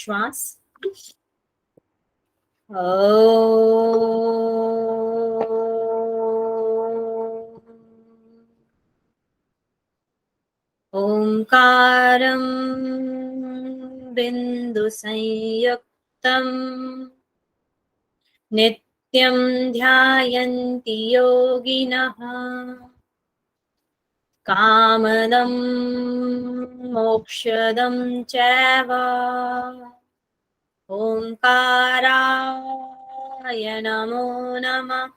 श्वास। ओंकारं बिंदु संयुक्तम् नित्यं ध्यायन्ति योगिनः कामदं मोक्षदं चैव ओंकाराय नमो नमः।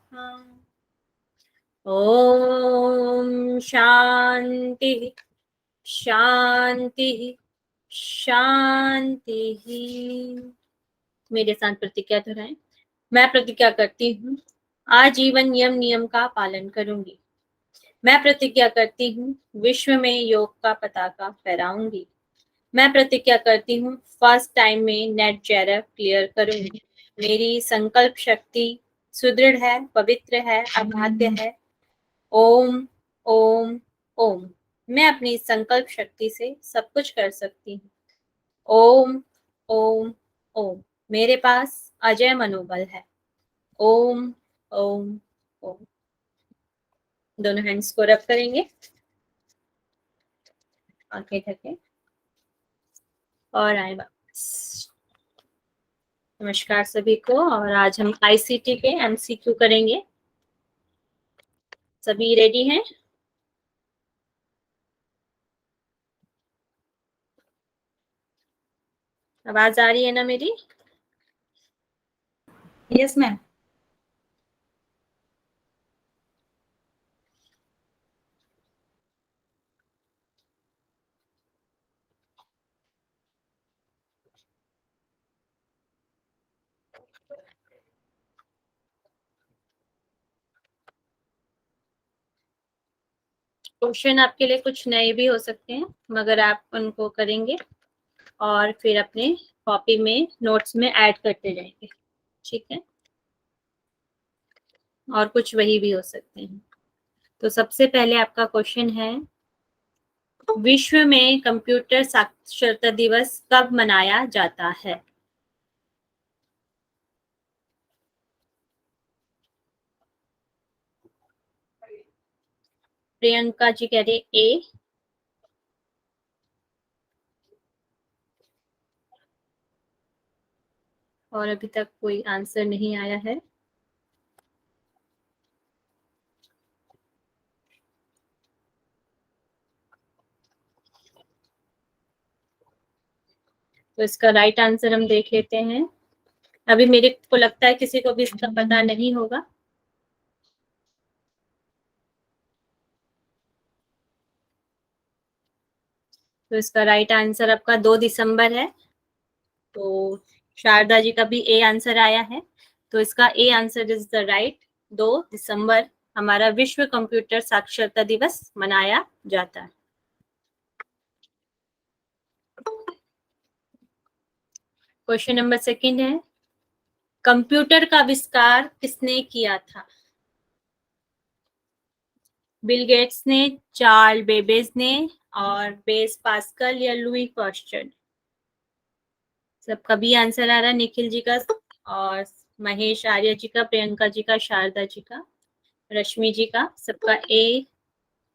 ओम शांति शांति शांति। मेरे साथ प्रतिज्ञा दोहराएं। मैं प्रतिज्ञा करती हूँ आजीवन नियम का पालन करूंगी। मैं प्रतिज्ञा करती हूँ विश्व में योग का पताका फहराऊंगी। मैं प्रतिज्ञा करती हूँ फर्स्ट टाइम में नेट जेआरएफ क्लियर करूंगी। मेरी संकल्प शक्ति सुदृढ़ है, पवित्र है, अबाध्य है। ओम ओम ओम। मैं अपनी संकल्प शक्ति से सब कुछ कर सकती हूँ। ओम ओम ओम। मेरे पास अजय मनोबल है। ओम ओम ओम। दोनों हैंड्स को रब करेंगे, आंखें ढके और आए वापस। नमस्कार सभी को। और आज हम आईसीटी के एमसीक्यू करेंगे। सभी रेडी हैं? आवाज आ रही है ना मेरी? Yes ma'am. क्वेश्चन आपके लिए कुछ नए भी हो सकते हैं, मगर आप उनको करेंगे और फिर अपने कॉपी में नोट्स में ऐड करते जाएंगे, ठीक है? और कुछ वही भी हो सकते हैं। तो सबसे पहले आपका क्वेश्चन है, विश्व में कंप्यूटर साक्षरता दिवस कब मनाया जाता है? प्रियंका जी कह रहे ए। और अभी तक कोई आंसर नहीं आया है। तो इसका राइट आंसर हम देख लेते हैं। अभी मेरे को लगता है किसी को भी इसका पता नहीं होगा। तो इसका राइट आंसर आपका 2 दिसंबर है। तो शारदा जी का भी ए आंसर आया है। तो इसका A answer is the right. 2 दिसंबर हमारा विश्व कंप्यूटर साक्षरता दिवस मनाया जाता है। क्वेश्चन नंबर सेकंड है, कंप्यूटर का आविष्कार किसने किया था? बिल गेट्स ने, चार्ल बेबेज ने, और बेस पास्कल या लुई पर्स्चर? सबका भी आंसर आ रहा है, निखिल जी का और महेश आर्य जी का, प्रियंका जी का, शारदा जी का, रश्मि जी का। सबका ए,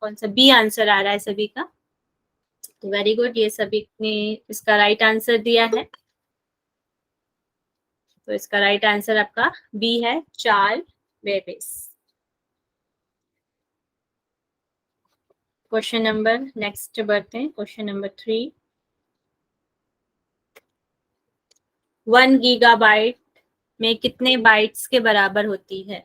कौन सा बी आंसर आ रहा है सभी का। तो वेरी गुड, ये सभी ने इसका राइट आंसर दिया है। तो इसका राइट आंसर आपका बी है, Charles Babbage. Question number next बढ़ते हैं, क्वेश्चन नंबर 3। 1 गीगाबाइट में कितने बाइट्स के बराबर होती है?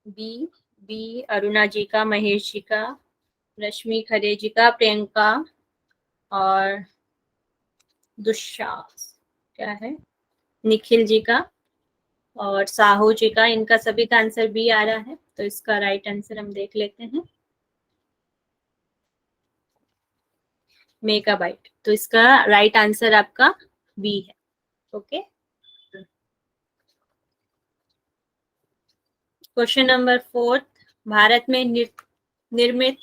बी अरुणा जी का, महेश जी का, रश्मि खरे जी का, प्रियंका और दुष्शास क्या है, निखिल जी का और साहू जी का। इनका सभी का आंसर बी आ रहा है। तो इसका राइट आंसर हम देख लेते हैं, मेगाबाइट। तो इसका राइट आंसर आपका बी है। ओके। Question number 4। भारत में निर्मित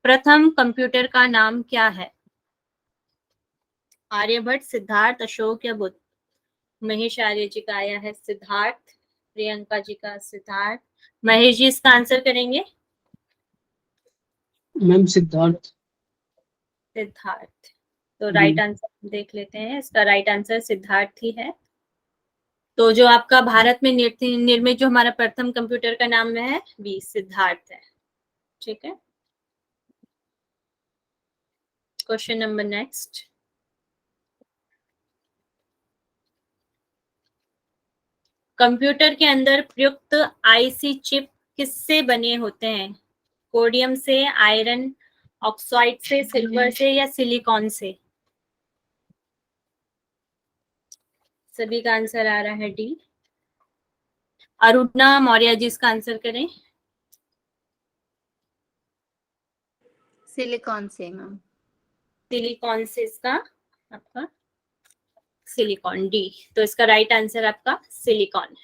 प्रथम कंप्यूटर का नाम क्या है? आर्यभट्ट, सिद्धार्थ, अशोक या बुद्ध? महेश आर्य जी का आया है सिद्धार्थ, प्रियंका जी का सिद्धार्थ। महेश जी इसका आंसर करेंगे? मैम सिद्धार्थ। सिद्धार्थ, तो राइट आंसर देख लेते हैं। इसका राइट आंसर सिद्धार्थ ही है। तो जो आपका भारत में निर्मित जो हमारा प्रथम कंप्यूटर का नाम है भी सिद्धार्थ है। ठीक है, क्वेश्चन नंबर नेक्स्ट। कंप्यूटर के अंदर प्रयुक्त आईसी चिप किससे बने होते हैं? कोडियम से, आयरन ऑक्साइड से, सिल्वर से या सिलिकॉन से? सभी का आंसर आ रहा है डी। अरुणा मौर्य जी इसका आंसर करें। सिलिकॉन से मैम। सिलिकॉन से इसका आपका सिलिकॉन, डी। तो इसका राइट आंसर आपका सिलिकॉन।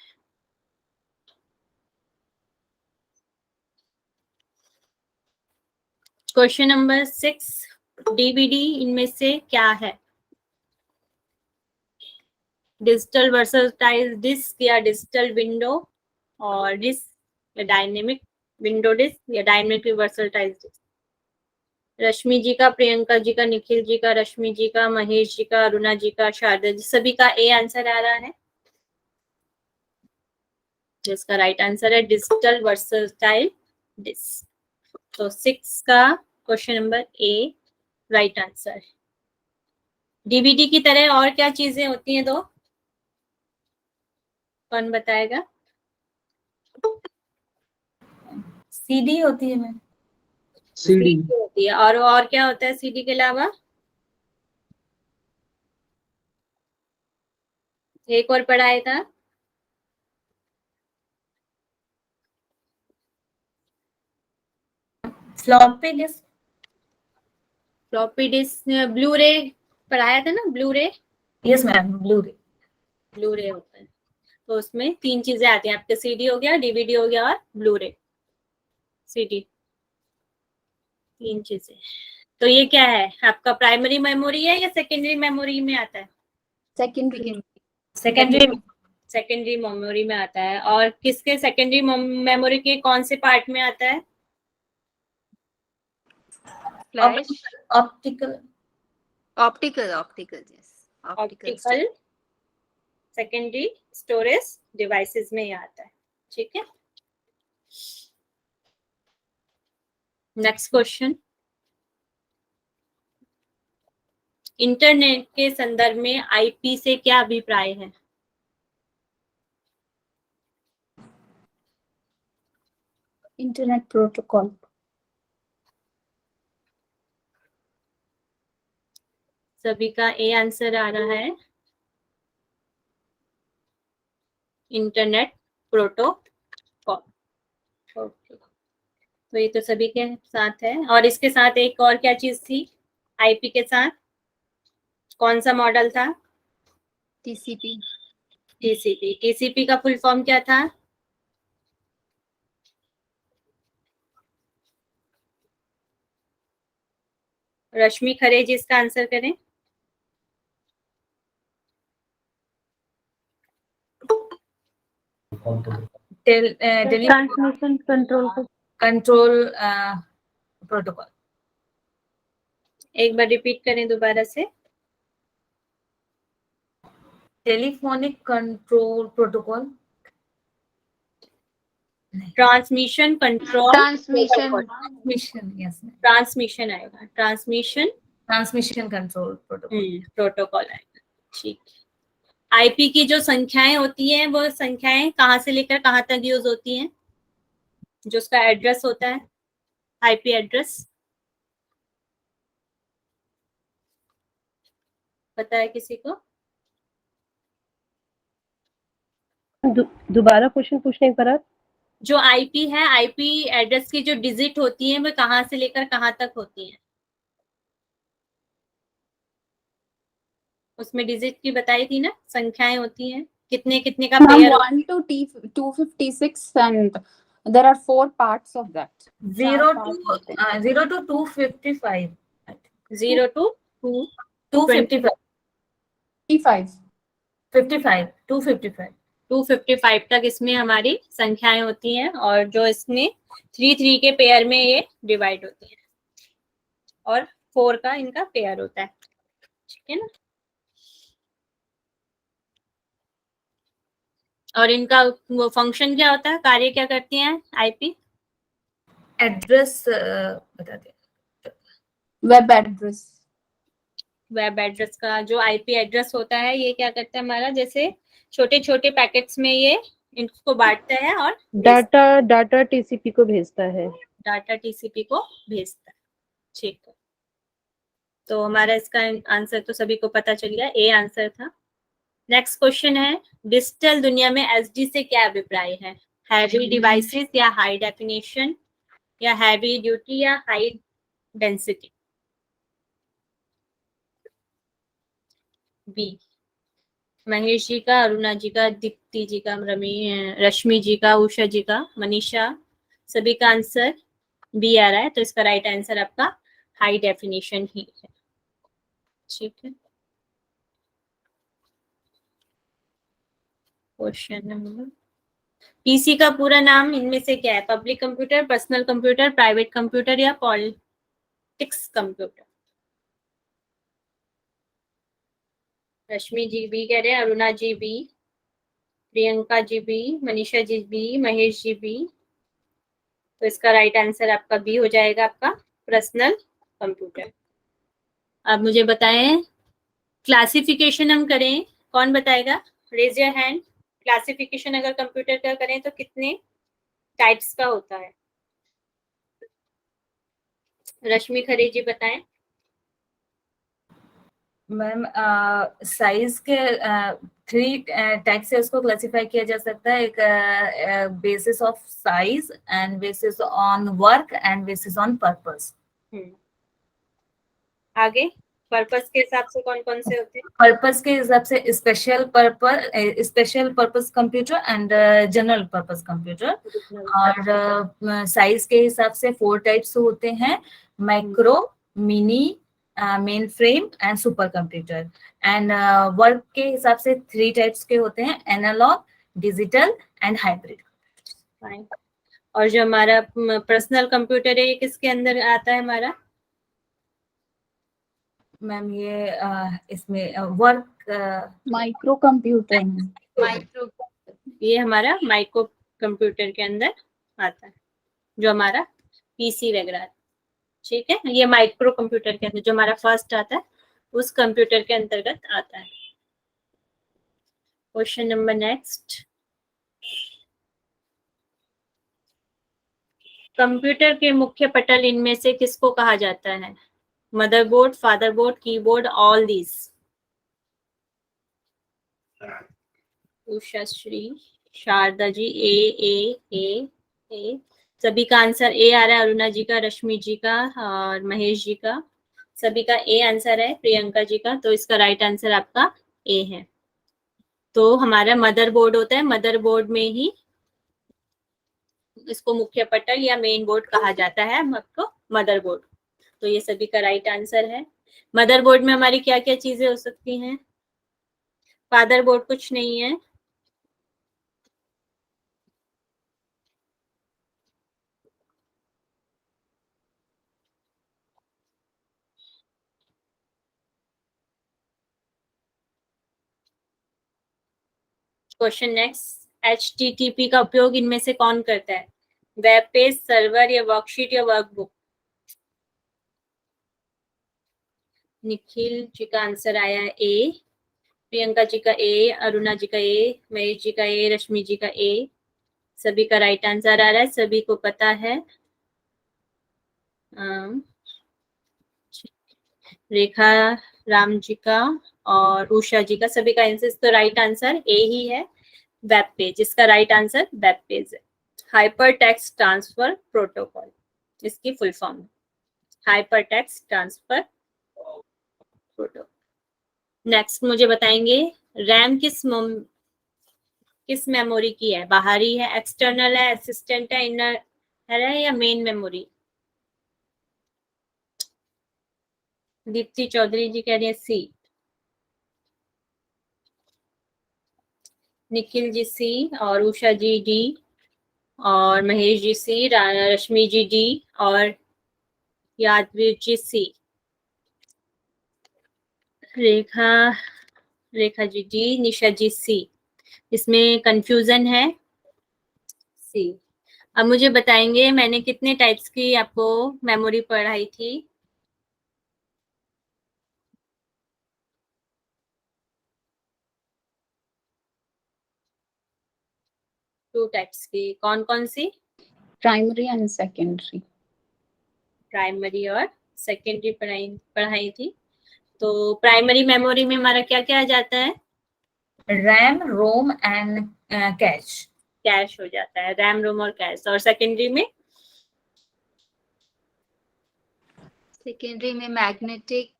क्वेश्चन नंबर 6, डीवीडी इनमें से क्या है? डिजिटल वर्सटाइल डिस्क या डिजिटल विंडो और डिस्क या डायनेमिक विंडो डिस्क या डायनेमिक वर्सटाइल डिस्क? रश्मि जी का, प्रियंका जी का, निखिल जी का, रश्मि जी का, महेश जी का, अरुणा जी का, शारदा जी, सभी का ए आंसर आ रहा है, जिसका राइट आंसर है डिजिटल वर्सटाइल डिस्क। तो 6 का question number A right answer. DVD की तरह और क्या चीजें होती हैं दो? कौन बताएगा? सीडी होती है मैम। सीडी होती है, और क्या होता है सीडी के अलावा? एक और पढ़ाया था, floppy disk. Floppy disk, blue रे पढ़ाया था ना, ब्लू रे। यस मैम, ब्लू रे। ब्लू रे होता है। तो उसमें 3 चीजें आती हैं आपके, सीडी हो गया, डीवीडी हो गया और ब्लू रे। सीडी, 3 चीजें। तो ये क्या है आपका, प्राइमरी मेमोरी है या सेकेंडरी मेमोरी में आता है? सेकेंडरी। सेकेंडरी मेमोरी में आता है। और किसके सेकेंडरी मेमोरी के कौन से पार्ट में आता है? Flash. Optical yes. Optical secondary storage devices में ही आता है। ठीक है, नेक्स्ट क्वेश्चन। इंटरनेट के संदर्भ में आईपी से क्या अभिप्राय है? Internet protocol. सभी का ए आंसर आ रहा है, इंटरनेट प्रोटोकॉल। ओके, तो ये तो सभी के साथ है। और इसके साथ एक और क्या चीज थी आईपी के साथ? कौन सा मॉडल था? टीसीपी। टीसीपी का फुल फॉर्म क्या था? रश्मि खरे जी इसका आंसर करें। Transmission control protocol. एक बार रिपीट करें दोबारा से। Telephonic control protocol. Transmission control, transmission yes, transmission आएगा, ट्रांसमिशन कंट्रोल प्रोटोकॉल आएगा। ठीक है। आईपी की जो संख्याएं होती हैं वो संख्याएं कहाँ से लेकर कहाँ तक यूज होती हैं? जो उसका एड्रेस होता है, आईपी एड्रेस, पता है किसी को? दोबारा क्वेश्चन पूछने एक बार। जो आईपी है, आईपी एड्रेस की जो डिजिट होती है वो कहाँ से लेकर कहाँ तक होती है? उसमें डिजिट की बताई थी ना, संख्याएं होती हैं, कितने कितने का pair? 1 to 256 and There are 4 parts of that. 0 part to होते हैं. 0 to 255. 0 to 2 255. 55. 55. 255. 255 तक इसमें हमारी संख्याएं होती हैं और जो इसमें 3 के पेयर में ये डिवाइड होती हैं और 4 का इनका पेयर होता है. ठीक है ना. और इनका वो फंक्शन क्या होता है, कार्य क्या करती हैं आईपी? एड्रेस बता दें. Web address. वेब एड्रेस का जो आईपी एड्रेस होता है ये क्या करता है हमारा, जैसे छोटे छोटे पैकेट्स में ये इनको बांटता है और डाटा टीसीपी को भेजता है. डाटा टीसीपी को भेजता है. ठीक है. तो हमारा इसका आंसर तो सभी को पता चल गया, ए आंसर था. नेक्स्ट क्वेश्चन है, डिजिटल दुनिया में एसडी से क्या अभिप्राय है? हैवी डिवाइसेस या हाई डेफिनेशन या हैवी ड्यूटी या हाई डेंसिटी? बी. महेश जी का, अरुणा जी का, दीप्ति जी का, रश्मि जी का, उषा जी का, मनीषा, सभी का आंसर बी आ रहा है. तो इसका राइट आंसर आपका हाई डेफिनेशन ही है. ठीक है. क्वेश्चन नंबर, पीसी का पूरा नाम इनमें से क्या है? Public computer, personal computer, private computer या politics computer? Rashmi ji B कह रहे हैं, Aruna ji B, Priyanka ji B, Manisha ji B, Mahesh ji B. तो इसका राइट आंसर आपका बी हो जाएगा, आपका पर्सनल कंप्यूटर. अब मुझे बताएं, क्लासिफिकेशन हम करें, कौन बताएगा? Raise your hand. क्लासिफिकेशन अगर कंप्यूटर का करें तो कितने टाइप्स का होता है? रश्मि खरे जी बताएं. मैम साइज के 3 टाइप से उसको क्लासिफाई किया जा सकता है. एक basis of size and bases on work and bases on purpose. आगे पर्पस के हिसाब से कौन कौन से होते हैं? पर्पस के हिसाब से special purpose computer and general purpose computer. और साइज के हिसाब से 4 टाइप्स होते हैं, micro, mini, mainframe and super computer. And work के हिसाब से 3 टाइप्स के होते हैं, analog, digital and hybrid. Fine. और जो हमारा पर्सनल कंप्यूटर है ये किसके अंदर आता है हमारा? मैम ये इसमें वर्क Micro computer. माइक्रो, ये हमारा माइक्रो कंप्यूटर के अंदर आता है, जो हमारा पीसी वगैरह. ठीक है. ये माइक्रो कंप्यूटर के अंदर जो हमारा फर्स्ट आता है उस कंप्यूटर के अंतर्गत आता है. क्वेश्चन नंबर नेक्स्ट, कंप्यूटर के मुख्य पटल इनमें से किसको कहा जाता है? Motherboard, fatherboard, keyboard, all these? Usha Shri, Sharda ji, A. सभी का आंसर ए आ रहा है. अरुणा जी का, रश्मि जी का और महेश जी का, सभी का ए आंसर है. प्रियंका जी का, तो इसका राइट आंसर आपका ए है. तो हमारा मदरबोर्ड होता है, मदरबोर्ड में ही इसको मुख्य पटल या मेन बोर्ड कहा जाता है, आपको मदरबोर्ड. तो ये सभी का राइट आंसर है. मदरबोर्ड में हमारी क्या क्या चीजें हो सकती हैं? फादरबोर्ड कुछ नहीं है. क्वेश्चन नेक्स्ट, HTTP का उपयोग इनमें से कौन करता है? वेब पेज, सर्वर या वर्कशीट या वर्कबुक? निखिल जी का आंसर आया है ए, प्रियंका जी का ए, अरुणा जी का ए, महेश जी का ए, रश्मि जी का ए. सभी का राइट आंसर आ रहा है, सभी को पता है. रेखा राम जी का और उषा जी का, सभी का आंसर, तो राइट आंसर ए ही है, वेब पेज. इसका राइट आंसर वेब पेज है. हाइपर टेक्स्ट ट्रांसफर प्रोटोकॉल इसकी फुल फॉर्म है, hyper text transfer protocol. Next मुझे बताएंगे, रैम किस मेमोरी की है? बाहरी है, एक्सटर्नल है, असिस्टेंट है, इनर है या मेन मेमोरी? दीप्ति चौधरी जी कह रही है सी। निखिल जी सी, और उषा जी डी, और महेश जी सी, रश्मि जी डी, और यादवीर जी सी। रेखा जी डी, निशा जी सी। इसमें कंफ्यूजन है सी। अब मुझे बताएंगे मैंने कितने टाइप्स की आपको मेमोरी पढ़ाई थी? टू टाइप्स की। कौन कौन सी? Primary and secondary. प्राइमरी और सेकेंडरी पढ़ाई थी। तो प्राइमरी मेमोरी में हमारा क्या क्या आ जाता है? RAM, ROM and cache. Cache हो जाता है, रैम, रोम और कैश। और सेकेंडरी में? सेकेंडरी में मैग्नेटिक,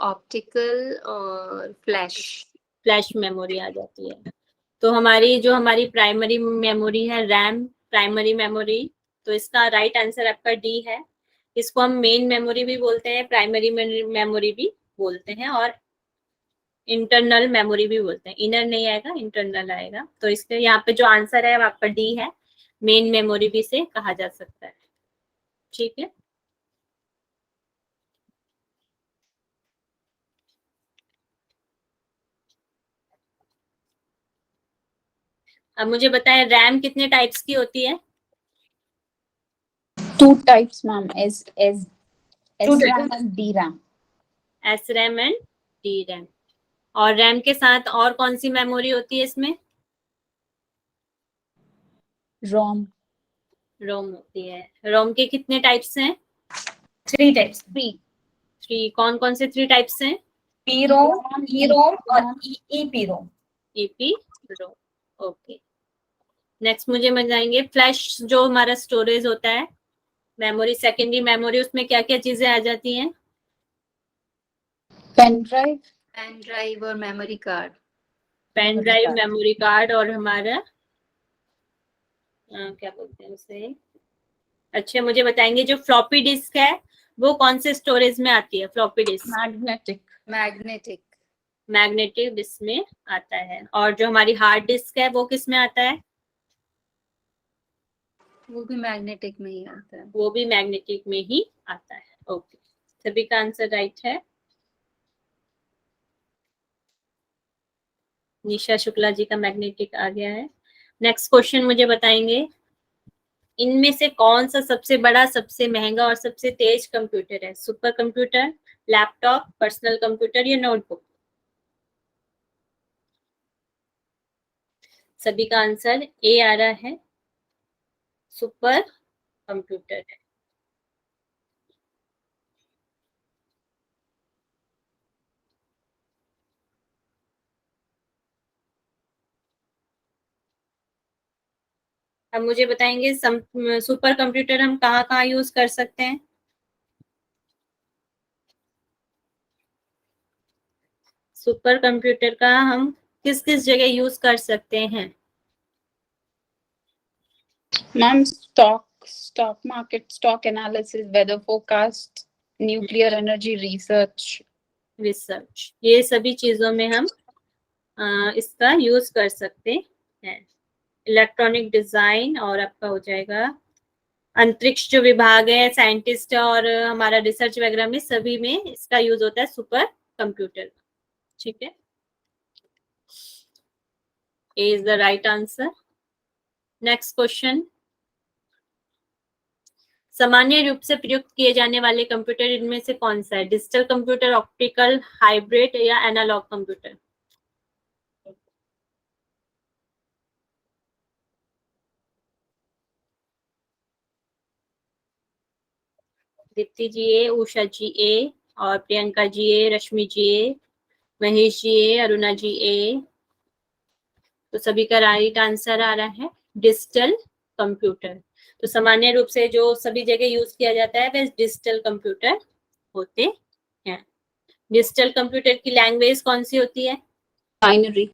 ऑप्टिकल और फ्लैश। फ्लैश मेमोरी आ जाती है। तो हमारी प्राइमरी मेमोरी है रैम, प्राइमरी मेमोरी। तो इसका राइट आंसर आपका डी है। इसको हम मेन मेमोरी भी बोलते हैं, प्राइमरी मेमोरी भी बोलते हैं, और इंटरनल मेमोरी भी बोलते हैं। इनर नहीं आएगा, इंटरनल आएगा। तो इसके यहाँ पे जो आंसर है आपका डी है, मेन मेमोरी भी से कहा जा सकता है। ठीक है। अब मुझे बताएं रैम कितने टाइप्स की होती है? 2 types, ma'am. Two SRAM types. and DRAM. S RAM and D RAM. और रैम के साथ और कौन सी मेमोरी होती है इसमें? ROM. रोम होती है। रोम के कितने टाइप्स हैं? 3 टाइप्स। 3। कौन कौन से 3 टाइप्स हैं? पी रोम, ई रोम और ईपी रोम। ईपी रोम। ओके। नेक्स्ट मुझे बताएंगे फ्लैश जो हमारा स्टोरेज होता है मेमोरी, सेकेंडरी मेमोरी, उसमें क्या क्या चीजें आ जाती हैं? Pen drive. पेन ड्राइव और memory card. Pen drive, memory card, और हमारा क्या बोलते हैं उसे? अच्छा, मुझे बताएंगे जो फ्लॉपी डिस्क है वो कौन से स्टोरेज में आती है? Floppy disk Magnetic. Magnetic. Magnetic disk में आता है। और जो हमारी हार्ड डिस्क है वो किस में आता है? वो भी मैग्नेटिक में ही आता है। वो भी मैग्नेटिक में ही आता है। ओके, सभी का आंसर राइट है। निशा शुक्ला जी का मैग्नेटिक आ गया है। नेक्स्ट क्वेश्चन मुझे बताएंगे इनमें से कौन सा सबसे बड़ा, सबसे महंगा और सबसे तेज कंप्यूटर है? Super computer, laptop, personal computer या नोटबुक? सभी का आंसर ए आ रहा है, सुपर कंप्यूटर है। अब मुझे बताएंगे सुपर कंप्यूटर हम कहाँ कहाँ यूज कर सकते हैं? सुपर कंप्यूटर का हम किस किस जगह यूज कर सकते हैं? Ma'am, stock market, stock analysis, weather forecast, nuclear energy research. Research, ये सभी चीजों में हम इसका यूज कर सकते हैं। इलेक्ट्रॉनिक डिजाइन, और आपका हो जाएगा अंतरिक्ष जो विभाग है, साइंटिस्ट और हमारा रिसर्च वगैरह में, सभी में इसका यूज होता है सुपर कंप्यूटर। ठीक है, A is the right answer. Next question, सामान्य रूप से प्रयुक्त किए जाने वाले कंप्यूटर इनमें से कौन सा है? डिजिटल कंप्यूटर, ऑप्टिकल, हाइब्रिड या एनालॉग कंप्यूटर? दीप्ति जी ए, उषा जी ए, और प्रियंका जी ए, रश्मि जी ए, महेश जी ए, अरुणा जी ए। तो सभी का राइट आंसर आ रहा है डिजिटल कंप्यूटर। तो सामान्य रूप से जो सभी जगह यूज किया जाता है वह डिजिटल कंप्यूटर होते हैं। डिजिटल कंप्यूटर की लैंग्वेज कौन सी होती है? Binary.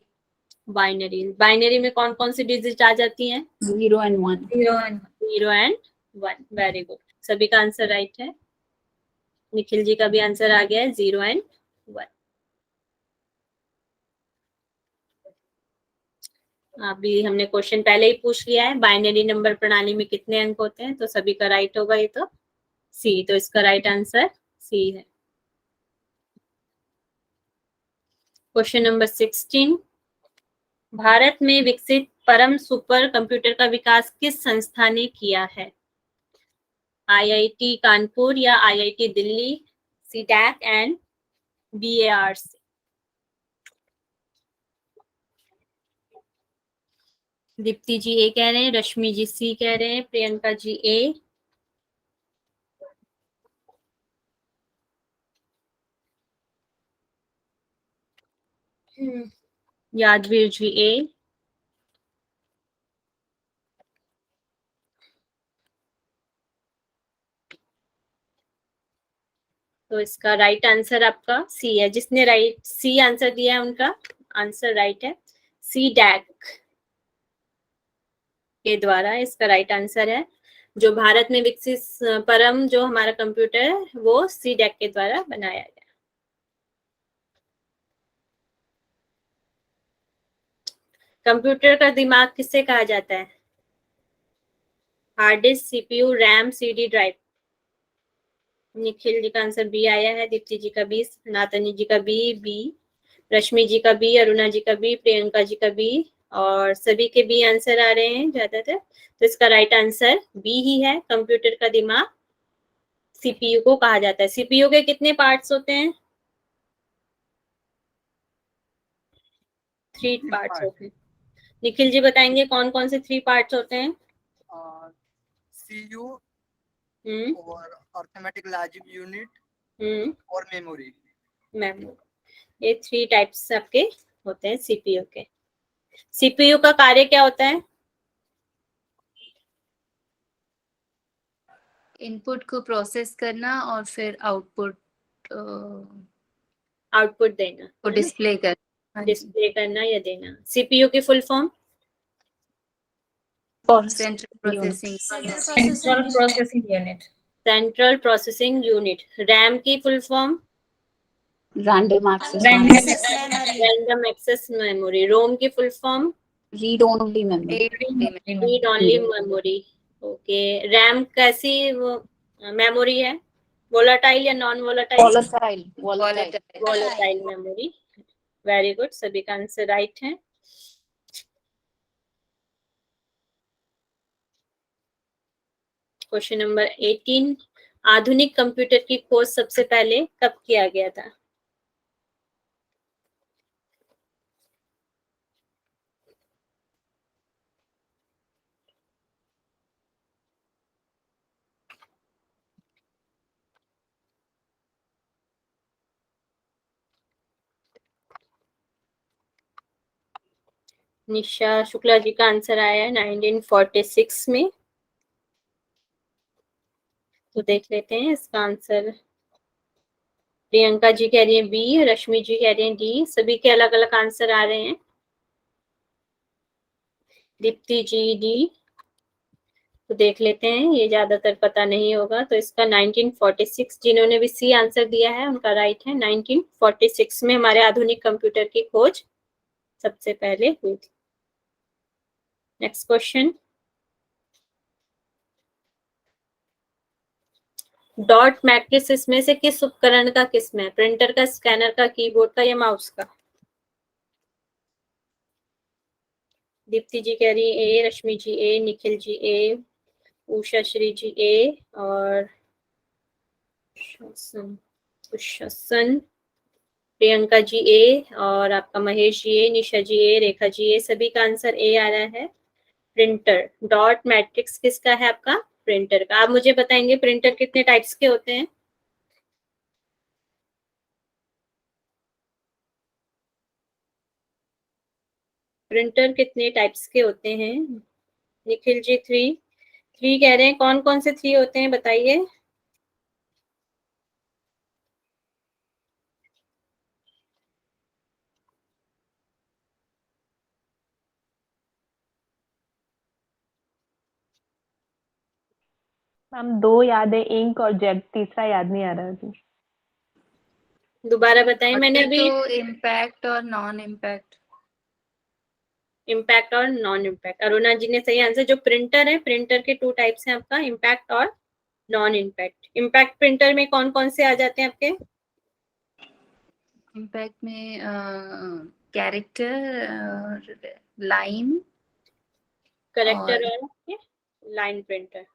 बाइनरी, बाइनरी में कौन कौन सी डिजिट आ जाती हैं? 0 and 1. 0 एंड 1। वेरी गुड, सभी का आंसर राइट है। निखिल जी का भी आंसर आ गया है 0 एंड 1। अभी हमने क्वेश्चन पहले ही पूछ लिया है, बाइनरी नंबर प्रणाली में कितने अंक होते हैं, तो सभी का राइट होगा ये तो सी, तो इसका राइट आंसर सी है। क्वेश्चन नंबर 16, भारत में विकसित परम सुपर कंप्यूटर का विकास किस संस्था ने किया है? आईआईटी कानपुर या IIT Delhi, CDAC and BARC. Deepti ji A कह रहे हैं, रश्मि जी सी कह रहे हैं, प्रियंका जी ए, यादवीर जी ए, तो इसका राइट आंसर आपका सी है। जिसने राइट सी आंसर दिया है उनका आंसर राइट है। सी डैक के द्वारा इसका राइट आंसर है। जो भारत में विकसित परम जो हमारा कंप्यूटर है वो सी डैक के द्वारा बनाया गया। कंप्यूटर का दिमाग किससे कहा जाता है? Hard disk, CPU, RAM, CD drive. Nikhil ji का आंसर बी आया है, दीप्ति जी का बी, सनातनी जी का बी, रश्मि जी का बी, अरुणा जी का बी, प्रियंका जी का बी, और सभी के बी आंसर आ रहे हैं ज्यादातर। तो इसका राइट आंसर बी ही है। कंप्यूटर का दिमाग सीपीयू को कहा जाता है। सीपीयू के कितने पार्ट्स होते हैं? 3 पार्ट्स होते हैं। निखिल जी बताएंगे कौन कौन से 3 पार्ट्स होते हैं? सीयू हम्म और अर्थमेटिक लॉजिक यूनिट हम्म और मेमोरी। मेमोरी, ये 3 टाइप्स आपके होते हैं सीपीयू के। सीपीयू का कार्य क्या होता है? इनपुट को प्रोसेस करना और फिर आउटपुट आउटपुट देना, को डिस्प्ले करना। डिस्प्ले करना या देना। सीपीयू की full form? Central processing central processing unit. Central processing unit. RAM की full form? Random access Random memory. Random access memory. ROM की full form? Read only memory. Read only memory. Okay, RAM कैसी memory है? Volatile या non volatile? Volatile. Volatile. Volatile memory. Very good, सभी का answer right है। Question number 18, आधुनिक computer की खोज सबसे पहले कब किया गया था? निशा शुक्ला जी का आंसर आया है 1946 में। तो देख लेते हैं इसका आंसर। प्रियंका जी कह रही है बी, रश्मि जी कह रही है डी, सभी के अलग अलग आंसर आ रहे हैं। दीप्ति जी डी, तो देख लेते हैं, ये ज्यादातर पता नहीं होगा, तो इसका 1946, जिन्होंने भी सी आंसर दिया है उनका राइट है। 1946 में हमारे आधुनिक कंप्यूटर की खोज सबसे पहले हुई थी। नेक्स्ट क्वेश्चन, डॉट मैट्रिक्स इसमें से किस उपकरण का किस्म है? प्रिंटर का, स्कैनर का, कीबोर्ड का या माउस का? दीप्ति जी कह रही है ए, रश्मि जी ए, निखिल जी ए, उषा श्री जी ए, और शासन प्रियंका जी ए, और आपका महेश जी ए, निशा जी ए, रेखा जी ए, सभी का आंसर ए आ रहा है। प्रिंटर, डॉट मैट्रिक्स किसका है? आपका प्रिंटर का। आप मुझे बताएंगे प्रिंटर कितने टाइप्स के होते हैं? प्रिंटर कितने टाइप्स के होते हैं? निखिल जी 3 कह रहे हैं, कौन कौन से 3 होते हैं बताइए? मैम दो याद है, इंक और जेट, तीसरा याद नहीं आ रहा अभी। दोबारा बताइए। मैंने अभी तो इम्पैक्ट और नॉन इम्पैक्ट। इम्पैक्ट और नॉन इम्पैक्ट, अरुणा जी ने सही आंसर। जो प्रिंटर है, प्रिंटर के 2 टाइप्स हैं आपका, इम्पैक्ट और नॉन इम्पैक्ट। इम्पैक्ट प्रिंटर में कौन कौन से आ जाते हैं आपके? इम्पैक्ट में कैरेक्टर, लाइन, करेक्टर और लाइन प्रिंटर,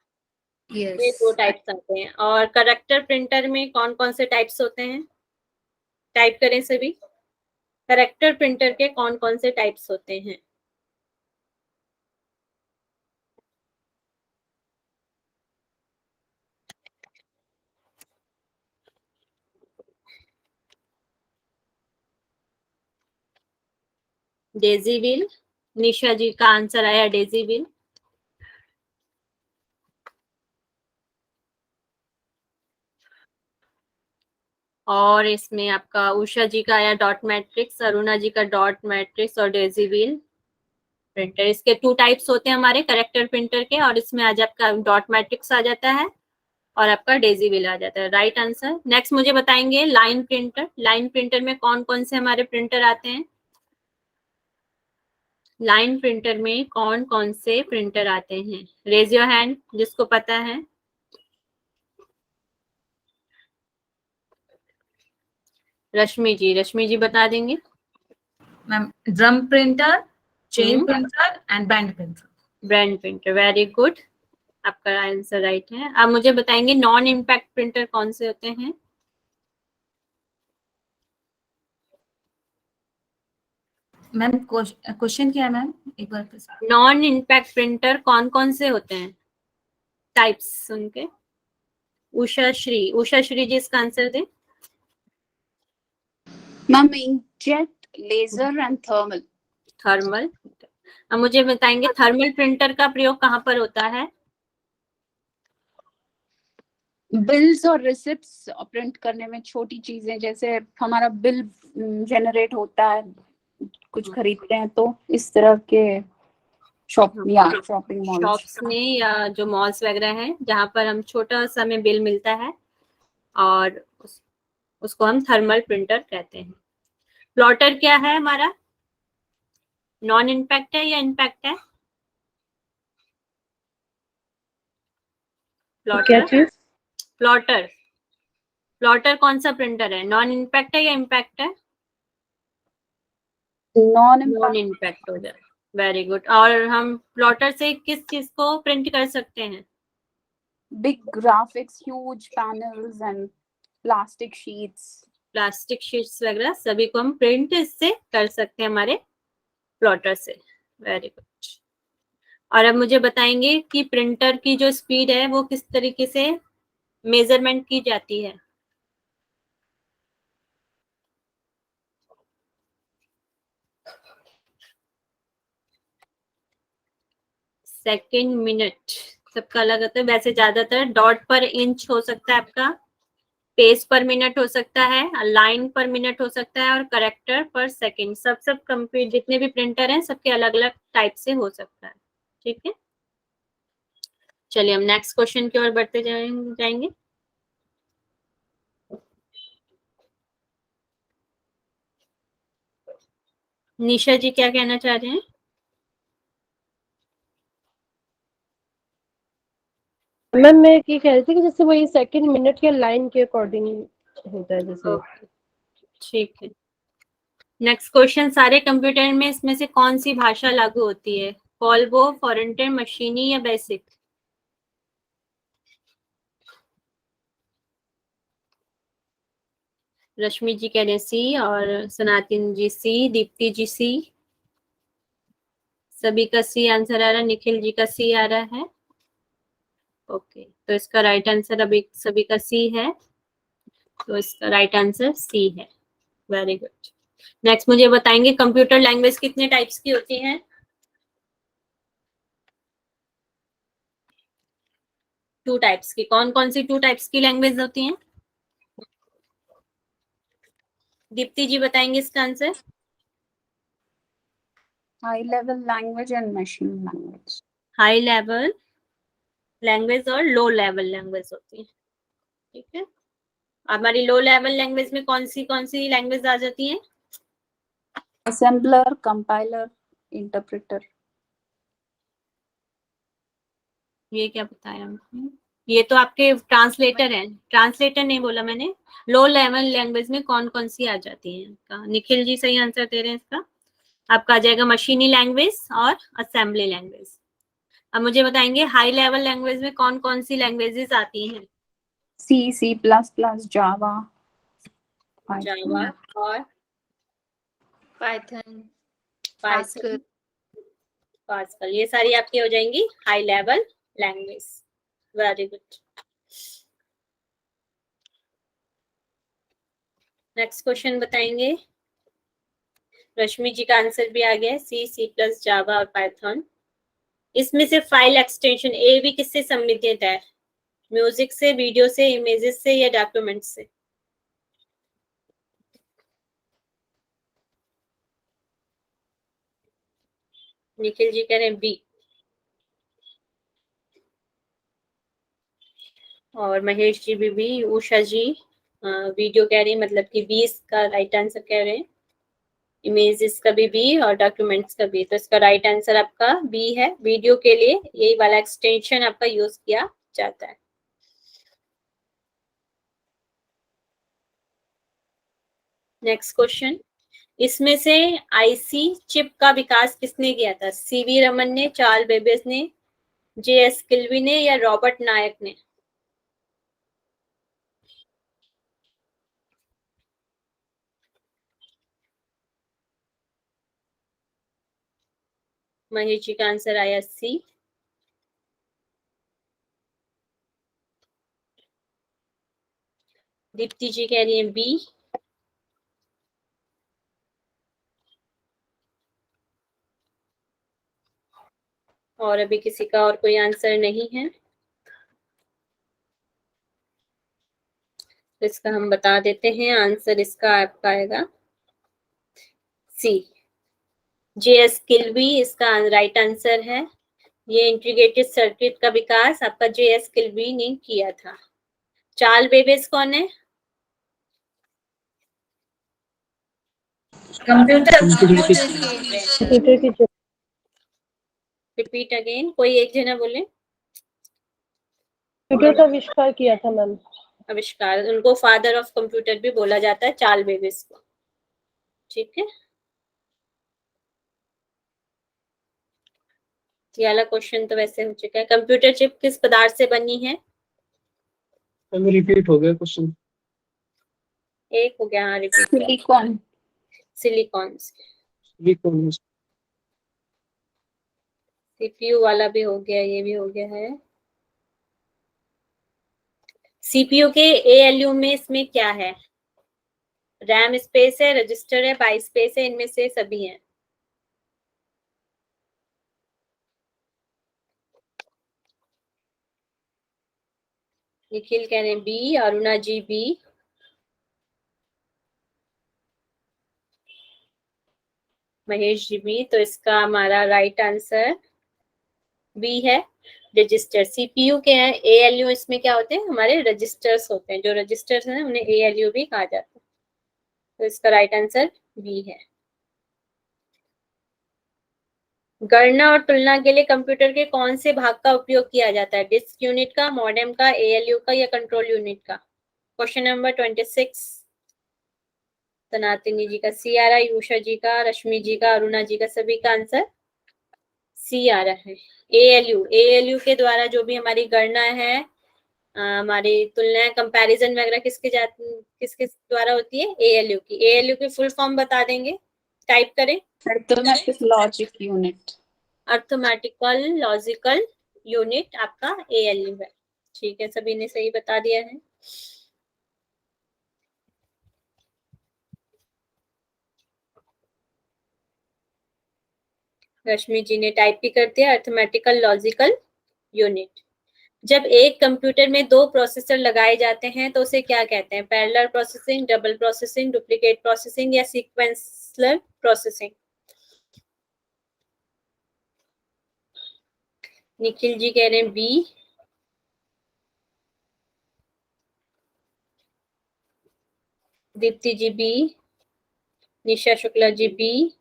ये यस 2 टाइप्स आते हैं। और करेक्टर प्रिंटर में कौन कौन से टाइप्स होते हैं? टाइप करें सभी। करेक्टर प्रिंटर के कौन कौन से टाइप्स होते हैं? डेजी व्हील, निशा जी का आंसर आया डेजी व्हील। और इसमें आपका उषा जी का आया डॉट मैट्रिक्स, अरुणा जी का डॉट मैट्रिक्स और डेजी व्हील प्रिंटर। इसके 2 टाइप्स होते हैं हमारे करेक्टर प्रिंटर के, और इसमें आज आपका डॉट मैट्रिक्स आ जाता है और आपका डेजी व्हील आ जाता है। Right answer. नेक्स्ट मुझे बताएंगे लाइन प्रिंटर। लाइन प्रिंटर में कौन कौन से हमारे प्रिंटर आते हैं? लाइन प्रिंटर में कौन कौन से प्रिंटर आते हैं? रेज योर हैंड जिसको पता है। रश्मि जी बता देंगे। Ma'am drum printer, chain hmm. Printer and band printer. Brand printer, very good, आपका आंसर राइट है। अब मुझे बताएंगे नॉन इम्पैक्ट प्रिंटर कौन से होते हैं? मैम क्वेश्चन क्या है मैम, एक बार फिर? नॉन इम्पैक्ट प्रिंटर कौन कौन से होते हैं? टाइप्स उनके। उषा श्री जी इसका आंसर दें। Ma'am, inkjet, laser and thermal. Thermal. अब मुझे बताएंगे थर्मल प्रिंटर का प्रयोग कहाँ पर होता है? बिल्स और रिसिप्ट्स प्रिंट करने में, छोटी चीजें जैसे हमारा बिल जनरेट होता है, कुछ खरीदते हैं तो इस तरह के शॉपिंग मॉल्स। शॉप्स में या जो मॉल्स वगैरह हैं जहाँ पर हम छोटा सा में बिल मिलता है, और उसको हम थर्मल प्रिंटर कहते हैं। प्लॉटर क्या है हमारा? नॉन इम्पैक्ट है या इम्पैक्ट है? क्या प्लॉटर। चीज? प्लॉटर प्लॉटर कौन सा प्रिंटर है? नॉन इम्पैक्ट है या इम्पैक्ट है? Non non impact. इम्पैक्ट हो जाए, वेरी गुड। और हम प्लॉटर से किस चीज को प्रिंट कर सकते हैं? Big graphics, huge panels and plastic sheets. Plastic sheets वगैरह सभी को हम प्रिंट इससे कर सकते हैं हमारे प्लॉटर से। Very good. और अब मुझे बताएंगे कि प्रिंटर की जो स्पीड है वो किस तरीके से मेजरमेंट की जाती है? सेकंड, मिनट सबका अलग होता है। वैसे ज्यादातर डॉट पर इंच हो सकता है आपका, पेज पर मिनट हो सकता है, लाइन पर मिनट हो सकता है, और करेक्टर पर सेकंड। सब कंप्यूटर जितने भी प्रिंटर हैं सबके अलग अलग टाइप से हो सकता है। ठीक है, चलिए हम नेक्स्ट क्वेश्चन की ओर बढ़ते जाएंगे। निशा जी क्या कहना चाह रहे हैं? मैम मैं ये कह रही थी कि जैसे वही सेकंड, मिनट या लाइन के अकॉर्डिंग होता है जैसे। ओके, ठीक है। नेक्स्ट क्वेश्चन, सारे कंप्यूटर में इसमें से कौन सी भाषा लागू होती है? कॉल्बो, फॉरेंटर, मशीनी या बेसिक? रश्मि जी कह रहे हैं सी, और सनातन जी सी, दीप्ति जी सी, सभी का सी आंसर आ रहा है, निखिल जी का सी आ रहा है। ओके, तो इसका राइट आंसर अभी सभी का सी है, तो इसका राइट आंसर सी है। Very good. नेक्स्ट मुझे बताएंगे कंप्यूटर लैंग्वेज कितने टाइप्स की होती है? 2 टाइप्स की। कौन कौन सी 2 टाइप्स की लैंग्वेज होती हैं? दीप्ति जी बताएंगे इसका answer. High level language and machine language. High level language और लो लेवल लैंग्वेज होती है, ठीक है। हमारी लो लेवल लैंग्वेज में कौन सी लैंग्वेज आ जाती है? Assembler, compiler, interpreter. ये क्या बताया आपने? ये तो आपके ट्रांसलेटर हैं, ट्रांसलेटर नहीं बोला मैंने। लो लेवल लैंग्वेज में कौन सी आ जाती है? निखिल जी सही आंसर दे रहे हैं इसका। आपका आ जाएगा मशीनी लैंग्वेज और असेंबली लैंग्वेज। अब मुझे बताएंगे हाई लेवल लैंग्वेज में कौन सी लैंग्वेजेस आती हैं? सी, सी प्लस प्लस, जावा, जावा और पाइथन, पाइथन, पास्कल, ये सारी आपकी हो जाएंगी high level language. Very good. Next question बताएंगे। रश्मि जी का आंसर भी आ गया, सी, सी प्लस, जावा और पाइथन। इसमें से फाइल एक्सटेंशन ए भी किससे संबंधित है? म्यूजिक से, वीडियो से, इमेजेस से या डॉक्यूमेंट से? निखिल जी कह रहे हैं बी, और महेश जी भी, उषा जी वीडियो कह रही है, मतलब कि 20 का राइट आंसर कह रहे हैं। इमेजेस का भी बी और डॉक्यूमेंट्स का बी, तो इसका राइट आंसर आपका बी है। वीडियो के लिए यही वाला एक्सटेंशन आपका यूज किया जाता है। नेक्स्ट क्वेश्चन, इसमें से आईसी चिप का विकास किसने किया था? सीवी रमन ने, चार्ल्स बेबेज ने, जेएस किल्वी ने या रॉबर्ट नायक ने? महेश जी का आंसर आया सी। दीप्ति जी कह रही है बी। और अभी किसी का और कोई आंसर नहीं है, तो इसका हम बता देते हैं आंसर। इसका आपका आएगा सी, जेएस किल्वी इसका राइट आंसर है। ये इंटीग्रेटेड सर्किट का विकास आपका जेएस किल्वी ने किया था। चार्ल्स बेबेज कौन है? कंप्यूटर कंप्यूटर की चिप। रिपीट अगेन, कोई एक जना बोले। कंप्यूटर का आविष्कार किया था मैम। आविष्कार, उनको फादर ऑफ कंप्यूटर भी बोला जाता है, चार्ल्स बेबेज को, ठीक है। ये वाला क्वेश्चन तो वैसे हो चुका है। कंप्यूटर चिप किस पदार्थ से बनी है? रिपीट हो गया क्वेश्चन। एक हो गया, हाँ repeat. Silicon. Silicon. Silicon. CPU वाला भी हो गया, ये भी हो गया है। सीपीयू के एएलयू में इसमें क्या है? रैम स्पेस है, रजिस्टर है, बाई स्पेस है, इनमें से सभी हैं। निखिल कह रहे हैं B, Aruna ji B, Mahesh ji B, तो इसका हमारा राइट आंसर बी है, रजिस्टर। सीपीयू के हैं एएलयू, इसमें क्या होते हैं? हमारे रजिस्टर्स होते हैं। जो रजिस्टर्स हैं उन्हें एएलयू भी कहा जाता है, तो इसका राइट आंसर बी है। गणना और तुलना के लिए कंप्यूटर के कौन से भाग का उपयोग किया जाता है? डिस्क यूनिट का, मॉडेम का, एएलयू का या कंट्रोल यूनिट का? Question number 26। सनातनी जी का सी आ रहा है, उषा जी का, रश्मि जी का, अरुणा जी का, सभी का आंसर सी आ रहा है। एएलयू, एएलयू के द्वारा जो भी हमारी गणना है, हमारी तुलना, कंपैरिजन वगैरह किसके द्वारा होती है? एएलयू की। एएलयू की फुल फॉर्म बता देंगे, टाइप करें। Arithmetic logic unit. Arithmetical logical unit आपका एएलयू है, ठीक है। सभी ने सही बता दिया है। रश्मि जी ने टाइप भी कर दिया, अर्थमेटिकल लॉजिकल यूनिट। जब एक कंप्यूटर में दो प्रोसेसर लगाए जाते हैं तो उसे क्या कहते हैं? Parallel processing, double processing, duplicate processing या सीक्वेंसर प्रोसेसिंग? निखिल जी कह रहे हैं बी, दीप्ति जी बी, निशा शुक्ला जी बी।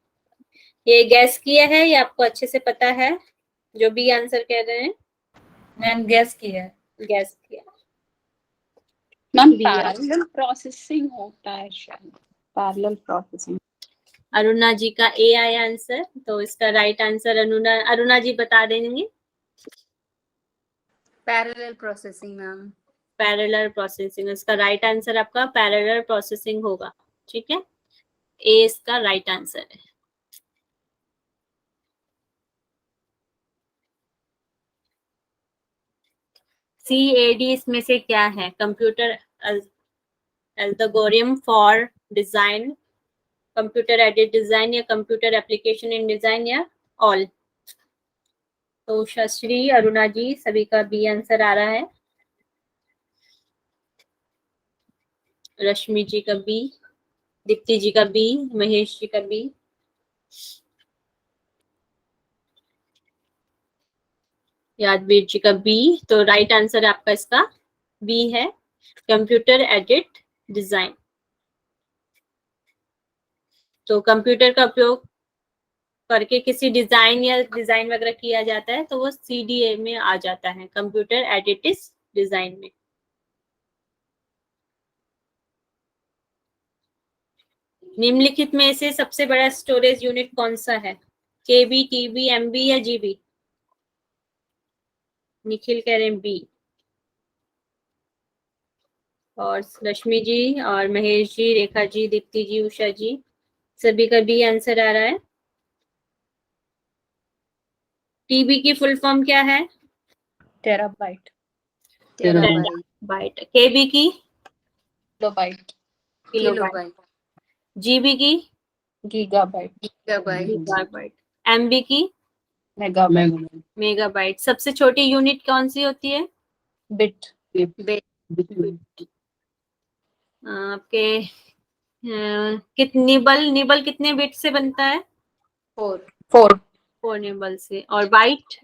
ये गैस किया है या आपको अच्छे से पता है जो बी आंसर कह रहे हैं? मैम गैस किया है। गैस किया। मैम दिया। पैरेलल प्रोसेसिंग होता है शायद, पैरेलल प्रोसेसिंग। अरुणा जी का ए आया आंसर, तो इसका राइट आंसर अरुणा जी बता देंगे। Parallel processing ma'am. Parallel processing, इसका राइट आंसर आपका पैरेलल प्रोसेसिंग होगा। ठीक है, ए इसका राइट आंसर है। CAD इसमें से क्या है? Computer algorithm for design, computer aided design, या कंप्यूटर एप्लीकेशन इन डिजाइन, या ऑल? तो उषाश्री, अरुणा जी सभी का बी आंसर आ रहा है। रश्मि जी का बी, दीप्ति जी का बी, महेश जी का बी। यादवीर जी का बी। तो राइट आंसर आपका इसका बी है, कंप्यूटर एडेड डिजाइन। तो कंप्यूटर का उपयोग करके किसी डिजाइन या डिजाइन वगैरह किया जाता है तो वो CDA में आ जाता है, कंप्यूटर एडेड डिजाइन में। निम्नलिखित में से सबसे बड़ा स्टोरेज यूनिट कौन सा है? KB, TB, MB या GB? निखिल कह रहे हैं बी, और लक्ष्मी जी और महेश जी, रेखा जी, दीप्ति जी, उषा जी सभी का बी आंसर आ रहा है। TB की फुल फॉर्म क्या है? टेराबाइट। टेराबाइट। KB की? किलोबाइट। किलोबाइट। GB की? गीगाबाइट। गीगाबाइट। MB की? मेगाबाइट। मेगाबाइट। सबसे छोटी यूनिट कौन सी होती है? बिट। आपके निबल कितने बिट से बनता है? 4 निबल से। और बाइट?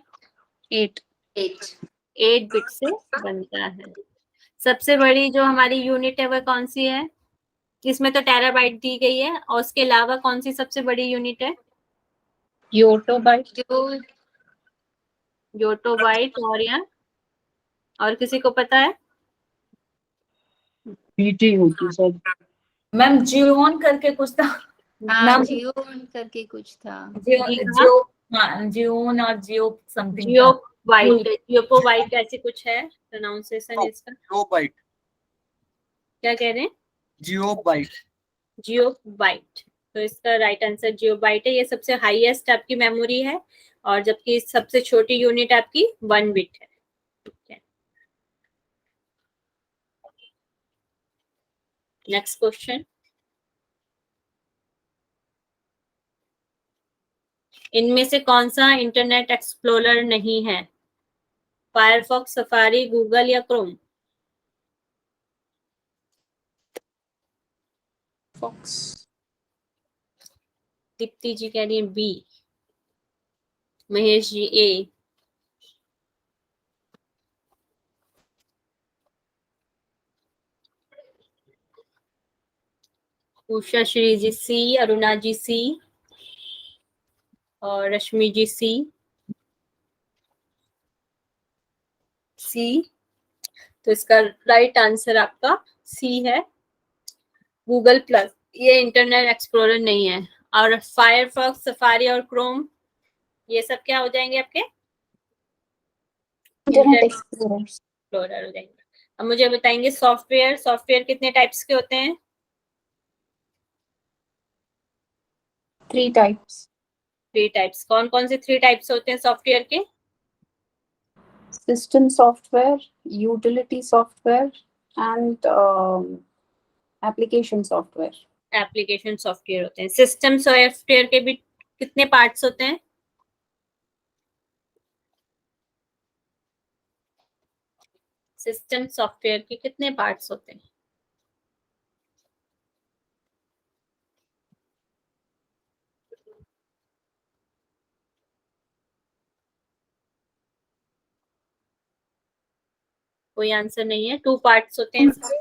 8 बिट से बनता है। सबसे बड़ी जो हमारी यूनिट है वह कौन सी है? इसमें तो टेराबाइट दी गई है, और उसके अलावा कौन सी सबसे बड़ी यूनिट है? योटोबाइट। योटोबाइट। और किसी को पता है? PT होती है सब। मैम जियोन करके कुछ था। हाँ नाम जियोन करके कुछ था। जियोन और जियो समथिंग। जियोपोबाइट ऐसे कुछ है प्रोनाउंसिएशन इसका। जियोबाइट। क्या कह रहे हैं? जियोबाइट। जियोबाइट। तो इसका राइट आंसर जियोबाइट है। ये सबसे हाईएस्ट आपकी मेमोरी है, और जबकि सबसे छोटी यूनिट आपकी 1 बिट है। ठीक है, नेक्स्ट क्वेश्चन। इनमें से कौन सा इंटरनेट एक्सप्लोरर नहीं है? फायरफॉक्स, सफारी, गूगल या क्रोम? फॉक्स। दीप्ति जी कह रही है बी, महेश जी ए, उषा श्री जी सी, अरुणा जी सी, और रश्मि जी सी। तो इसका राइट आंसर आपका सी है, गूगल प्लस। ये इंटरनेट एक्सप्लोरर नहीं है। और फायरफॉक्स, सफारी और क्रोम ये सब क्या हो जाएंगे आपके? Internet explorer. एक्सप्लोरर हो जाएंगे। अब मुझे बताएंगे सॉफ्टवेयर कितने टाइप्स के होते हैं? 3 टाइप्स। 3 टाइप्स। कौन कौन से 3 टाइप्स होते हैं सॉफ्टवेयर के? System software, utility software and application software. Application software होते हैं। सिस्टम सॉफ्टवेयर के भी कितने पार्ट्स होते हैं? सिस्टम सॉफ्टवेयर के कितने पार्ट्स होते हैं? कोई आंसर नहीं है। 2 पार्ट्स होते हैं इसके।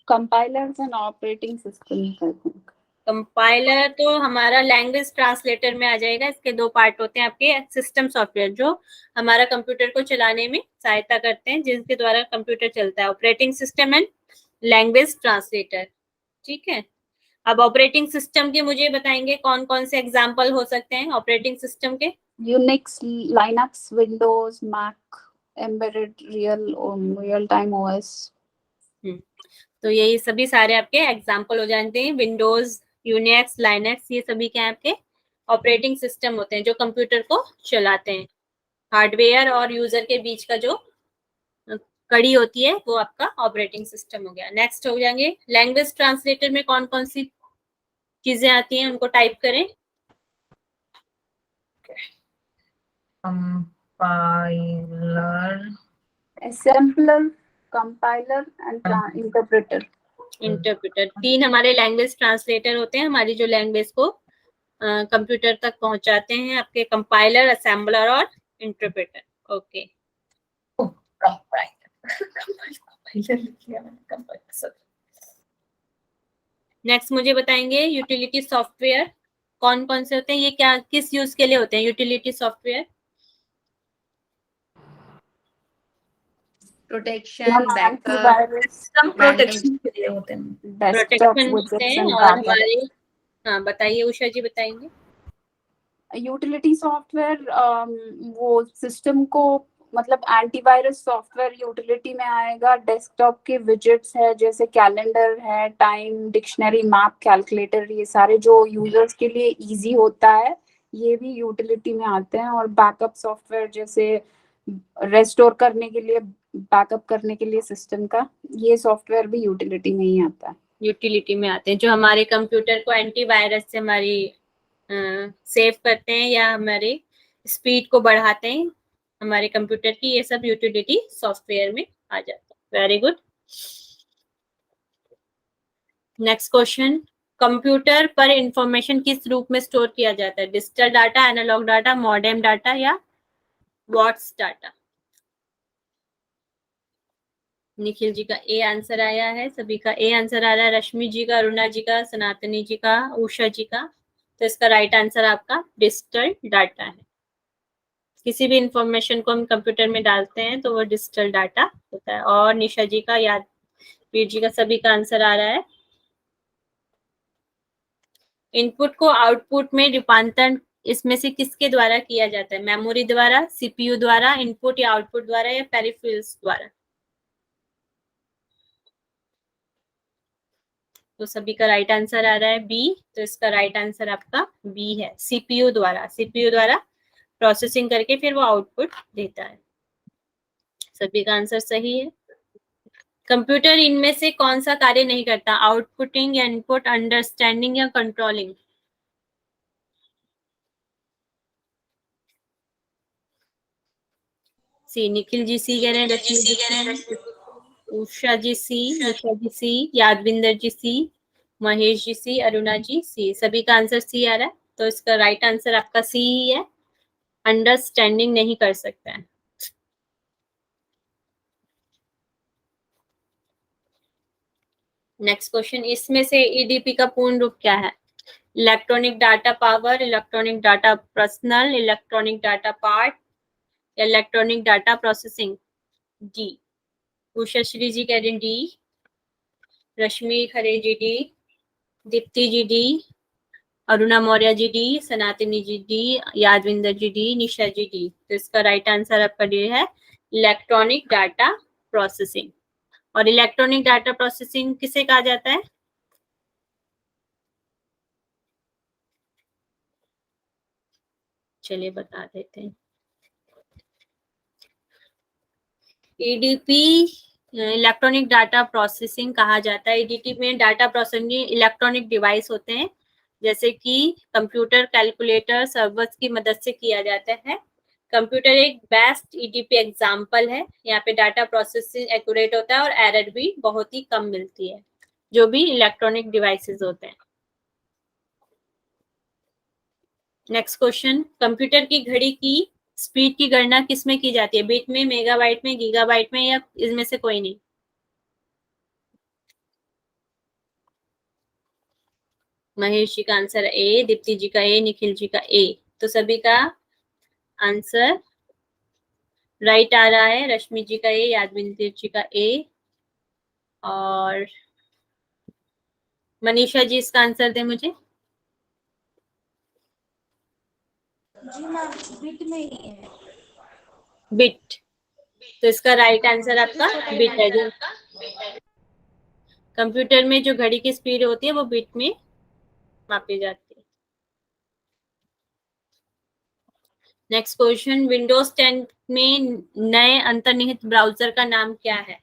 Compilers and operating system. Compiler तो हमारा लैंग्वेज ट्रांसलेटर में आ जाएगा। इसके दो पार्ट होते हैं आपके, सिस्टम सॉफ्टवेयर जो हमारा कंप्यूटर को चलाने में सहायता करते हैं, जिनके द्वारा कंप्यूटर चलता है, operating system and language translator. ठीक है, अब ऑपरेटिंग सिस्टम के मुझे बताएंगे कौन कौन से एग्जाम्पल हो सकते हैं ऑपरेटिंग सिस्टम के। Unix, Linux, Windows, Mac, embedded, real time OS. तो यही सभी सारे आपके एग्जाम्पल हो जाते हैं। विंडोज, यूनिक्स, लाइनक्स, ये सभी क्या है आपके ऑपरेटिंग सिस्टम होते हैं जो कंप्यूटर को चलाते हैं। हार्डवेयर और यूजर के बीच का जो कड़ी होती है वो आपका ऑपरेटिंग सिस्टम हो गया। नेक्स्ट हो जाएंगे लैंग्वेज ट्रांसलेटर में कौन कौन सी चीजें आती हैं, उनको टाइप करें। Compiler, assembler, compiler and interpreter। Interpreter, तीन हमारे लैंग्वेज ट्रांसलेटर होते हैं हमारी जो लैंग्वेज को कंप्यूटर तक पहुंचाते हैं, आपके कंपाइलर, असेंबलर और इंटरप्रेटर। ओके, नेक्स्ट मुझे बताएंगे यूटिलिटी सॉफ्टवेयर कौन कौन से होते हैं, ये क्या किस यूज के लिए होते हैं utility software. Protection, backup, antivirus, system protection के लिए होते हैं। डेस्कटॉप प्रोटेक्शन होते विजेट्स हैं एंड और बैकअप। हमारे, हाँ बताइए उषा जी बताएंगे। यूटिलिटी सॉफ्टवेयर वो सिस्टम को, मतलब एंटीवायरस सॉफ्टवेयर यूटिलिटी में आएगा। डेस्कटॉप के विजेट्स है जैसे कैलेंडर है, टाइम, डिक्शनरी, मैप, कैलकुलेटर, ये सारे जो यूजर्स के लिए इजी होता है ये भी यूटिलिटी में आते हैं। और बैकअप सॉफ्टवेयर जैसे रेस्टोर करने के लिए, बैकअप करने के लिए सिस्टम का, ये सॉफ्टवेयर भी यूटिलिटी में ही आता है। यूटिलिटी में आते हैं जो हमारे कंप्यूटर को एंटीवायरस से हमारी सेव करते हैं या हमारे स्पीड को बढ़ाते हैं हमारे कंप्यूटर की, ये सब यूटिलिटी सॉफ्टवेयर में आ जाता है। Very good. Next question, computer पर इंफॉर्मेशन किस रूप में स्टोर किया जाता है, digital data, analog data, modem data या वॉट्स डाटा। निखिल जी का ए आंसर आया है, सभी का ए आंसर आ रहा है, रश्मि जी का, अरुणा जी का, सनातनी जी का, उषा जी का। तो इसका राइट आंसर आपका डिजिटल डाटा है। किसी भी इंफॉर्मेशन को हम कंप्यूटर में डालते हैं तो वो डिजिटल डाटा होता है। और निशा जी का, यादवीर जी का, सभी का आंसर आ रहा है। इनपुट को आउटपुट में रूपांतरण इसमें से किसके द्वारा किया जाता है, मेमोरी द्वारा, सीपीयू द्वारा, इनपुट या आउटपुट द्वारा या पेरिफेरल्स द्वारा। तो सभी का राइट आंसर आ रहा है बी। तो इसका राइट आंसर आपका बी है, सीपीयू द्वारा। सीपीयू द्वारा प्रोसेसिंग करके फिर वो आउटपुट देता है। सभी का आंसर सही है। कंप्यूटर इनमें से कौन सा कार्य नहीं करता, आउटपुटिंग या इनपुट, अंडरस्टैंडिंग या कंट्रोलिंग। सी, निखिल जी सी कह रहे हैं, रश्मि जी सी, उषा जी सी, निशा जी सी, यादविंदर जी सी, महेश जी सी, अरुणा जी सी। सभी का आंसर सी आ रहा है। तो इसका राइट आंसर आपका सी ही है, अंडरस्टैंडिंग नहीं कर सकता है। नेक्स्ट क्वेश्चन, इसमें से ईडीपी का पूर्ण रूप क्या है, electronic data power, electronic data personal, electronic data part या electronic data processing. D, Usha Shri ji कह रहे हैं D, Rashmi Khare ji D, Deepti ji D, Aruna Maurya ji D, Sanatani ji D, Yadvinder ji D, Nisha ji D. तो इसका राइट आंसर आपका डी है, इलेक्ट्रॉनिक डाटा प्रोसेसिंग। और इलेक्ट्रॉनिक डाटा प्रोसेसिंग किसे कहा जाता है, चलिए बता देते हैं। ईडीपी इलेक्ट्रॉनिक डाटा प्रोसेसिंग कहा जाता है। ईडीपी में डाटा प्रोसेसिंग इलेक्ट्रॉनिक डिवाइस होते हैं जैसे कि कंप्यूटर, कैलकुलेटर, सर्वर्स की मदद से किया जाता है। कंप्यूटर एक बेस्ट ईडीपी एग्जांपल है। यहाँ पे डाटा प्रोसेसिंग एक्यूरेट होता है और एरर भी बहुत ही कम मिलती है, जो भी इलेक्ट्रॉनिक डिवाइसेस होते हैं। नेक्स्ट क्वेश्चन, कंप्यूटर की घड़ी की स्पीड की गणना किसमें की जाती है, बिट में, मेगाबाइट में, गीगाबाइट में या इसमें से कोई नहीं। महेश जी का आंसर ए, दीप्ति जी का ए, निखिल जी का ए। तो सभी का आंसर राइट आ रहा है। रश्मि जी का ए, यादविंदर जी का ए, और मनीषा जी इसका आंसर दे मुझे। जी मैम, बिट में ही है। बिट। तो इसका राइट आंसर आपका बिट है। जो कंप्यूटर में जो घड़ी की स्पीड होती है वो बिट में मापी जाती है। नेक्स्ट क्वेश्चन, विंडोज 10 में नए अंतर्निहित ब्राउजर का नाम क्या है?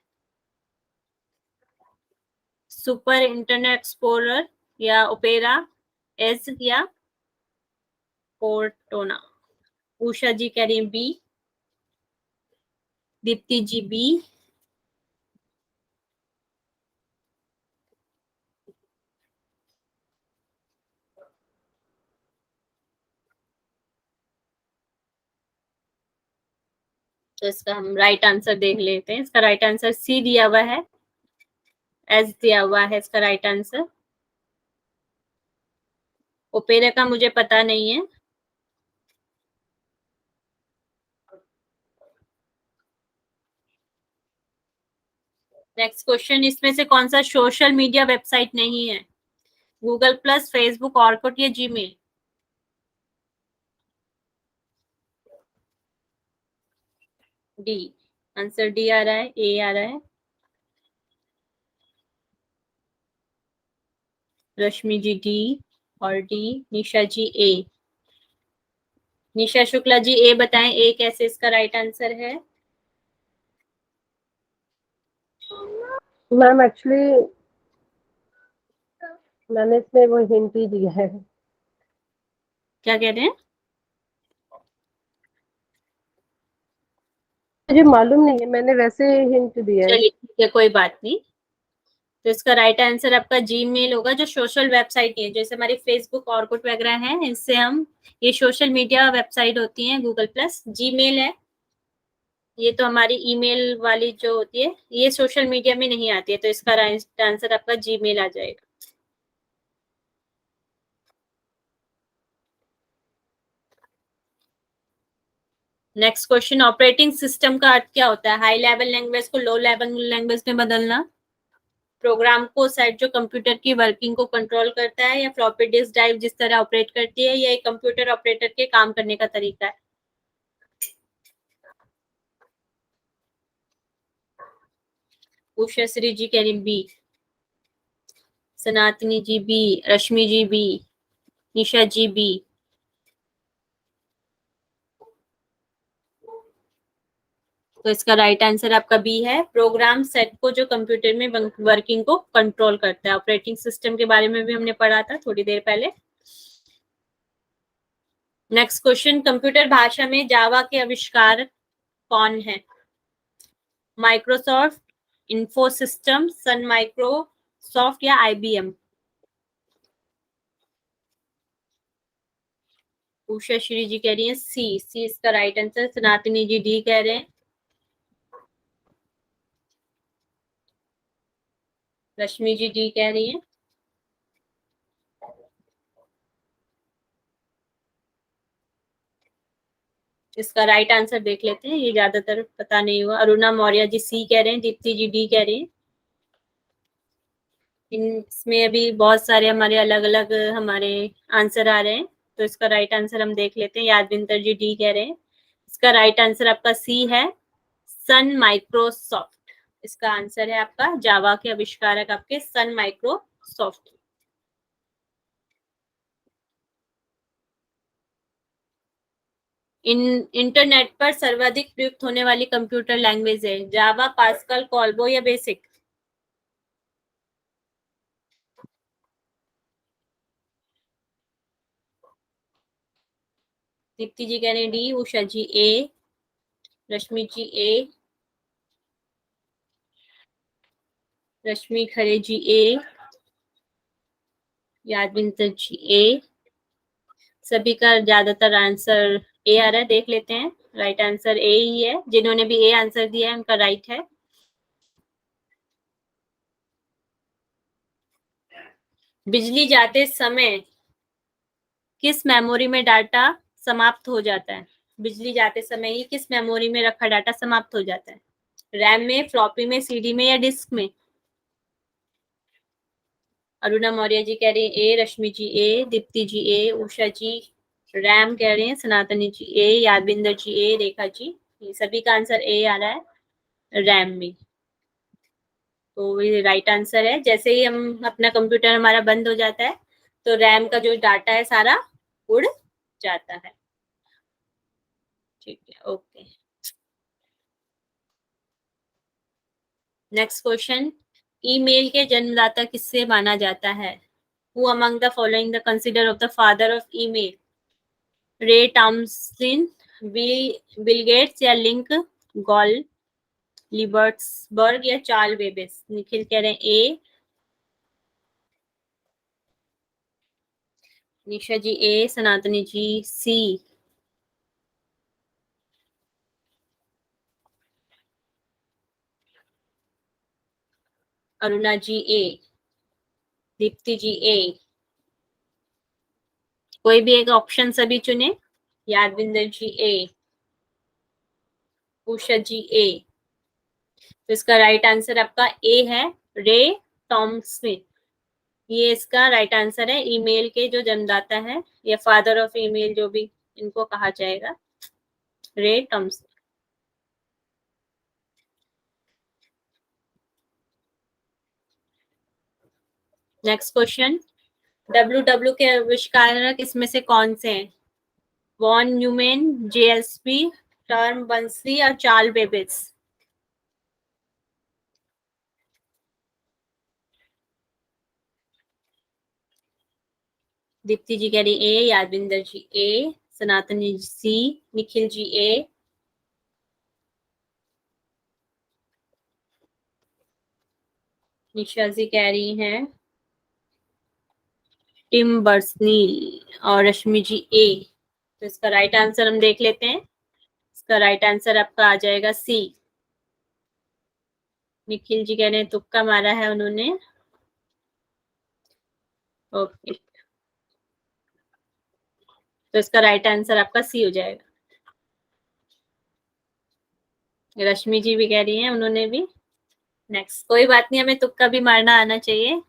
सुपर, इंटरनेट एक्सप्लोरर, या ओपेरा, एज, या कोर्टोना? उषा जी कह रही है बी, दीप्ति जी बी, तो इसका हम राइट आंसर देख लेते हैं। इसका राइट आंसर सी दिया हुआ है, एस दिया हुआ है इसका राइट आंसर। ओपेरा का मुझे पता नहीं है। नेक्स्ट क्वेश्चन, इसमें से कौन सा सोशल मीडिया वेबसाइट नहीं है? गूगल प्लस, फेसबुक, ऑर्कुट, या जीमेल? डी। आंसर डी आ रहा है, ए आ रहा है। रश्मि जी डी और डी, निशा जी ए। निशा शुक्ला जी ए बताएं, ए कैसे इसका राइट आंसर है? मैम एक्चुअली मैंने इसमें वो हिंट ही दिया है। क्या कह रहे हैं? मुझे मालूम नहीं है, मैंने वैसे हिंट दिया है। चलिए ठीक है, कोई बात नहीं। तो इसका राइट आंसर आपका जीमेल होगा, जो सोशल वेबसाइट है, जैसे हमारी फेसबुक, ऑर्कुट वगैरह है, इससे हम, ये सोशल मीडिया वेबसाइट होती है। गूगल प्लस, जीमेल है, ये तो हमारी ईमेल वाली जो होती है, ये सोशल मीडिया में नहीं आती है। तो इसका राइट आंसर आपका जीमेल आ जाएगा। नेक्स्ट क्वेश्चन, ऑपरेटिंग सिस्टम का अर्थ क्या होता है? हाई लेवल लैंग्वेज को लो लेवल लैंग्वेज में बदलना, प्रोग्राम को सेट जो कंप्यूटर की वर्किंग को कंट्रोल करता है, या फ्लॉपी डिस्क ड्राइव जिस तरह ऑपरेट करती है, या एक कंप्यूटर ऑपरेटर के काम करने का तरीका है? उषा श्री जी कह रही बी, सनातनी जी बी, रश्मि जी बी, निशा जी बी। तो इसका राइट आंसर आपका बी है। प्रोग्राम सेट को जो कंप्यूटर में वर्किंग को कंट्रोल करता है। ऑपरेटिंग सिस्टम के बारे में भी हमने पढ़ा था थोड़ी देर पहले। नेक्स्ट क्वेश्चन, कंप्यूटर भाषा में जावा के आविष्कार कौन है? माइक्रोसॉफ्ट, इन्फोसिस्टम, सन माइक्रोसॉफ्ट, या आईबीएम? उषा श्री जी कह रही है सी, सी इसका राइट आंसर। सनातनी जी डी कह रहे हैं। रश्मि जी डी कह रही है। इसका राइट आंसर देख लेते हैं, ये ज्यादातर पता नहीं हुआ। अरुणा मौर्य जी सी कह रहे हैं, दीप्ति जी डी कह रही है। इसमें अभी बहुत सारे हमारे अलग अलग हमारे आंसर आ रहे हैं, तो इसका राइट आंसर हम देख लेते हैं। यादविंदर जी डी कह रहे हैं। इसका राइट आंसर आपका सी है, सन माइक्रोसॉफ्ट। इसका आंसर है आपका, जावा के आविष्कारक आपके सन माइक्रोसॉफ्ट। इंटरनेट पर सर्वाधिक प्रयुक्त होने वाली कंप्यूटर लैंग्वेज है? जावा, पास्कल, कॉल्बो, या बेसिक? दीप्ति जी कह रहे हैं D, Usha ji A, Rashmi ji A, Rashmi Khare ji A, Yadvinder ji A. सभी का ज्यादातर आंसर ए आ रहा है, देख लेते हैं। राइट आंसर ए ही है। जिन्होंने भी ए आंसर दिया है उनका राइट है। बिजली जाते समय किस मेमोरी में डाटा समाप्त हो जाता है? बिजली जाते समय ही किस मेमोरी में रखा डाटा समाप्त हो जाता है? रैम में, फ्लॉपी में, सीडी में या डिस्क में? अरुणा मौर्य जी कह रही है ए, रश्मि जी ए, दीप्ति जी ए, उषा जी रैम कह रहे हैं, सनातनी जी ए, यादविंदर जी ए, रेखा जी, ये सभी का आंसर ए आ रहा है रैम में। तो ये राइट आंसर है। जैसे ही हम अपना कंप्यूटर हमारा बंद हो जाता है तो रैम का जो डाटा है सारा उड़ जाता है। ठीक है, ओके। नेक्स्ट क्वेश्चन, ईमेल के जन्मदाता किससे माना जाता है? Who among the following the consider of the father of email? रे टॉमसिन, बिल गेट्स या लिंक गॉल लिबर्ट्सबर्ग या चार्ल बेबेज? निखिल कह रहे हैं ए, निशा जी ए, सनातनी जी सी, अरुणा जी ए, दीप्ति जी ए, कोई भी एक ऑप्शन सभी चुने। यादविंदर जी ए, उषा जी ए। तो इसका राइट आंसर आपका ए है, रे टॉमस्मिथ। ये इसका राइट आंसर है। ईमेल के जो जन्मदाता है या फादर ऑफ ईमेल जो भी इनको कहा जाएगा, रे टॉमस्मिथ। नेक्स्ट क्वेश्चन, डब्ल्यू के आविष्कारक इसमें से कौन से हैं? वॉन न्यूमैन, जेएसपी, टर्म बंसली और चार्ल बेबेज? दीप्ति जी कह रही ए, यादविंदर जी ए, सनातनी जी सी, निखिल जी ए, निशा जी कह रही हैं टिम बर्सनील और रश्मि जी ए। तो इसका राइट आंसर हम देख लेते हैं। इसका राइट आंसर आपका आ जाएगा सी। निखिल जी कह रहे हैं तुक्का मारा है उन्होंने। ओके, तो इसका राइट आंसर आपका सी हो जाएगा। रश्मि जी भी कह रही हैं उन्होंने भी। नेक्स्ट, कोई बात नहीं, हमें तुक्का भी मारना आना चाहिए।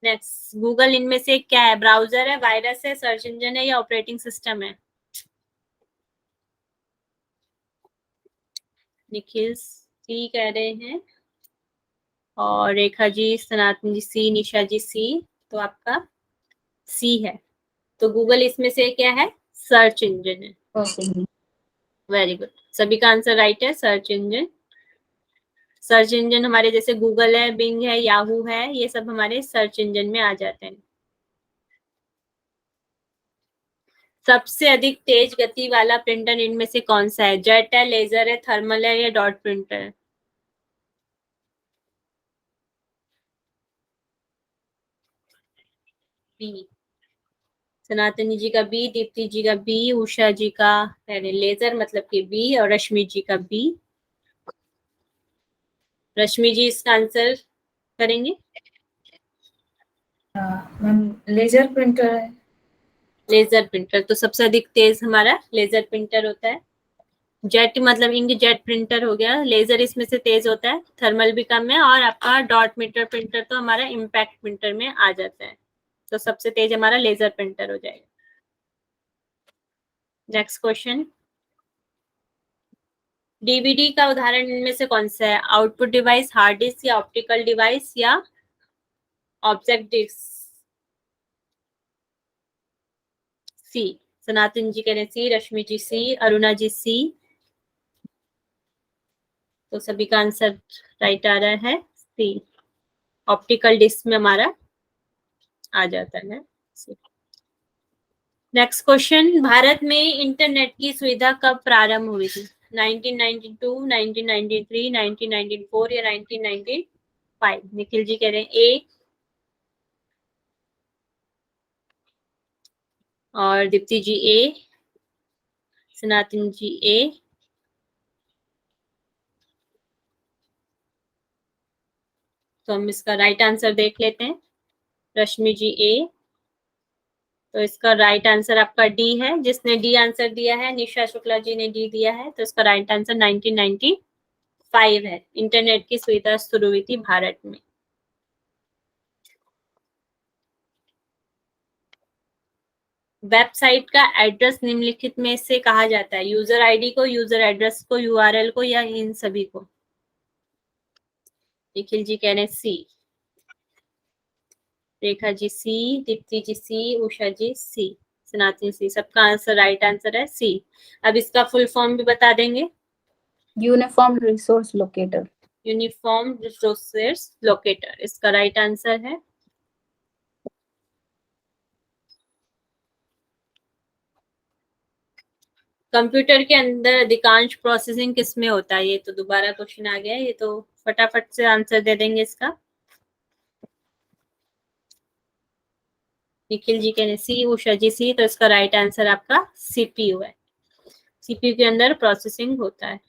नेक्स्ट, गूगल इनमें से क्या है? ब्राउजर है, वायरस है, सर्च इंजन है या ऑपरेटिंग सिस्टम है? निखिल सी कह रहे हैं और रेखा जी, सनातन जी सी, निशा जी सी। तो आपका सी है। तो गूगल इसमें से क्या है? सर्च इंजन है। वेरी गुड, सभी का आंसर राइट है, सर्च इंजन। सर्च इंजन हमारे जैसे गूगल है, बिंग है, याहू है, ये सब हमारे सर्च इंजन में आ जाते हैं। सबसे अधिक तेज गति वाला प्रिंटर इनमें से कौन सा है? जेट है, लेजर है, थर्मल है या डॉट प्रिंटर है? बी। सनातनी जी का बी, दीप्ति जी का बी, उषा जी का पहले लेजर मतलब कि बी और रश्मि जी का बी। रश्मि जी इसका आंसर करेंगे? मैम लेजर प्रिंटर है। लेजर प्रिंटर, तो सबसे अधिक तेज हमारा लेजर प्रिंटर होता है। जेट मतलब इंक जेट प्रिंटर हो गया, लेजर इसमें से तेज होता है, थर्मल भी कम है, और आपका डॉट मीटर प्रिंटर तो हमारा इम्पैक्ट प्रिंटर में आ जाता है। तो सबसे तेज हमारा लेजर प्रिंटर हो जाएगा। नेक्स्ट क्वेश्चन, डीवीडी का उदाहरण इनमें से कौन सा है? आउटपुट डिवाइस, हार्ड डिस्क या ऑप्टिकल डिवाइस या ऑब्जेक्ट डिस्क? सी। सनातन जी कह रहे हैं सी, रश्मि जी सी, अरुणा जी सी। तो सभी का आंसर राइट आ रहा है सी, ऑप्टिकल डिस्क में हमारा आ जाता है। नेक्स्ट क्वेश्चन, भारत में इंटरनेट की सुविधा कब प्रारंभ हुई थी? 1992, 1993, 1994 या 1995? निखिल जी कह रहे हैं ए और दीप्ति जी ए, सनातन जी ए। तो हम इसका राइट आंसर देख लेते हैं। रश्मि जी ए, तो इसका राइट आंसर आपका डी है। जिसने डी आंसर दिया है, निशा शुक्ला जी ने डी दिया है, तो इसका राइट आंसर 1995 है। इंटरनेट की सुविधा शुरू हुई थी भारत में। वेबसाइट का एड्रेस निम्नलिखित में से कहा जाता है, यूजर आईडी को, यूजर एड्रेस को, यूआरएल को, या इन सभी को? निखिल जी कह रहे हैं सी, रेखा जी सी, दीप्ति जी सी, उषा जी सी, सनातन सी। सबका आंसर राइट आंसर है सी। अब इसका फुल फॉर्म भी बता देंगे। Uniform resource locator. Uniform resource locator इसका राइट आंसर है। कंप्यूटर के अंदर अधिकांश प्रोसेसिंग किस में होता है? ये तो दोबारा क्वेश्चन आ गया है, ये तो फटाफट से आंसर दे देंगे इसका। निखिल जी कहने सी, उषा जी सी, तो इसका राइट आंसर आपका सीपीयू है। सीपीयू के अंदर प्रोसेसिंग होता है।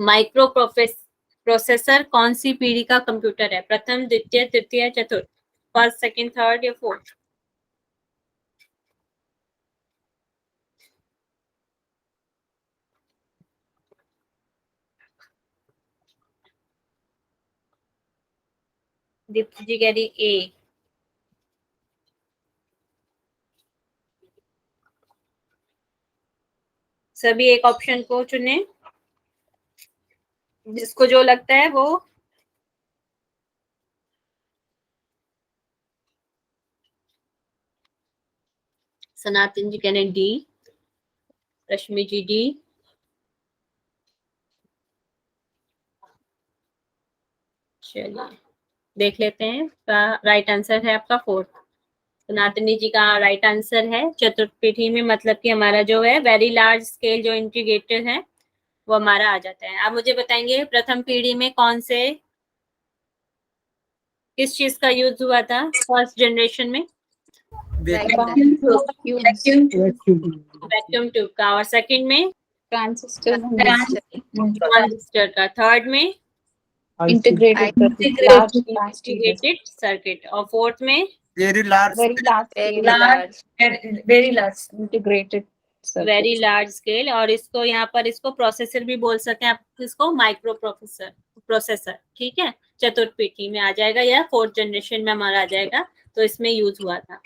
माइक्रो प्रोसेसर कौन सी पीढ़ी का कंप्यूटर है? प्रथम, द्वितीय, तृतीय, चतुर्थ, फर्स्ट, सेकंड, थर्ड या फोर्थ? दीप्ति जी कह रही ए। सभी एक ऑप्शन को चुने, जिसको जो लगता है वो। सनातन जी कहने डी, रश्मि जी डी, चलिए देख लेते हैं। राइट आंसर है आपका फोर्थ। सनातनी जी का राइट आंसर है चतुर्थ पीढ़ी में, मतलब कि हमारा जो है वेरी लार्ज स्केल जो इंटीग्रेटेड है वो हमारा आ जाता है। आप मुझे बताएंगे प्रथम पीढ़ी में कौन से, किस चीज का यूज हुआ था फर्स्ट जनरेशन में? वैक्यूम ट्यूब का। और सेकंड में ट्रांजिस्टर का। थर्ड में इंटीग्रेटेड सर्किट। और फोर्थ में very large very large scale. और इसको यहाँ पर इसको प्रोसेसर भी बोल सकते हैं आप, इसको माइक्रो प्रोसेसर, ठीक है। चतुर्थ पीढ़ी में आ जाएगा या फोर्थ जनरेशन में हमारा आ जाएगा, तो इसमें यूज हुआ था।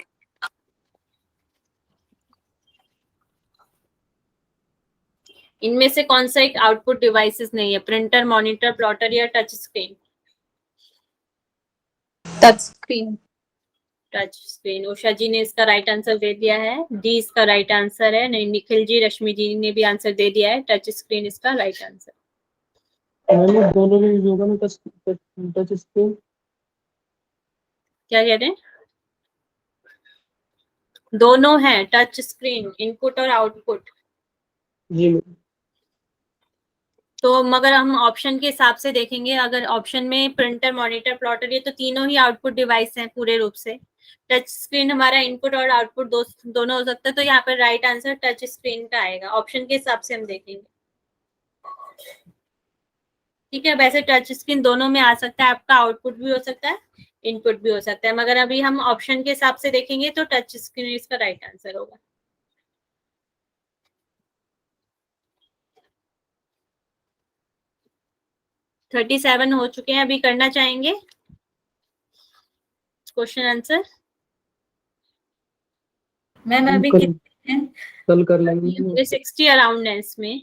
इनमें से कौन सा एक आउटपुट डिवाइसेस नहीं है? प्रिंटर, मॉनिटर, प्लॉटर या touch screen? Touch screen. Touch screen. Usha ji ने इसका राइट आंसर दे दिया है, डी इसका राइट आंसर है। नहीं, निखिल जी, रश्मि जी ने भी आंसर दे दिया है, टच स्क्रीन इसका राइट आंसर। दोनों में यूज होगा ना टच स्क्रीन? क्या कह रहे हैं? दोनों है, टच स्क्रीन, इनपुट और आउटपुट। जी तो मगर हम ऑप्शन के हिसाब से देखेंगे, अगर ऑप्शन में प्रिंटर, मॉनिटर, प्लॉटर, ये तो तीनों ही आउटपुट डिवाइस हैं पूरे रूप से। टच स्क्रीन हमारा इनपुट और आउटपुट दोनों हो सकता है, तो यहाँ पर राइट आंसर टच स्क्रीन का आएगा। ऑप्शन के हिसाब से हम देखेंगे, ठीक है। वैसे टच स्क्रीन दोनों में आ सकता है, आपका आउटपुट भी हो सकता है, इनपुट भी हो सकता है, मगर अभी हम ऑप्शन के हिसाब से देखेंगे तो टच स्क्रीन इसका राइट आंसर होगा। तो 37 हो चुके हैं, अभी करना चाहेंगे क्वेश्चन आंसर? मैम अभी कल कर लेंगे। 60 अराउंड है इसमें।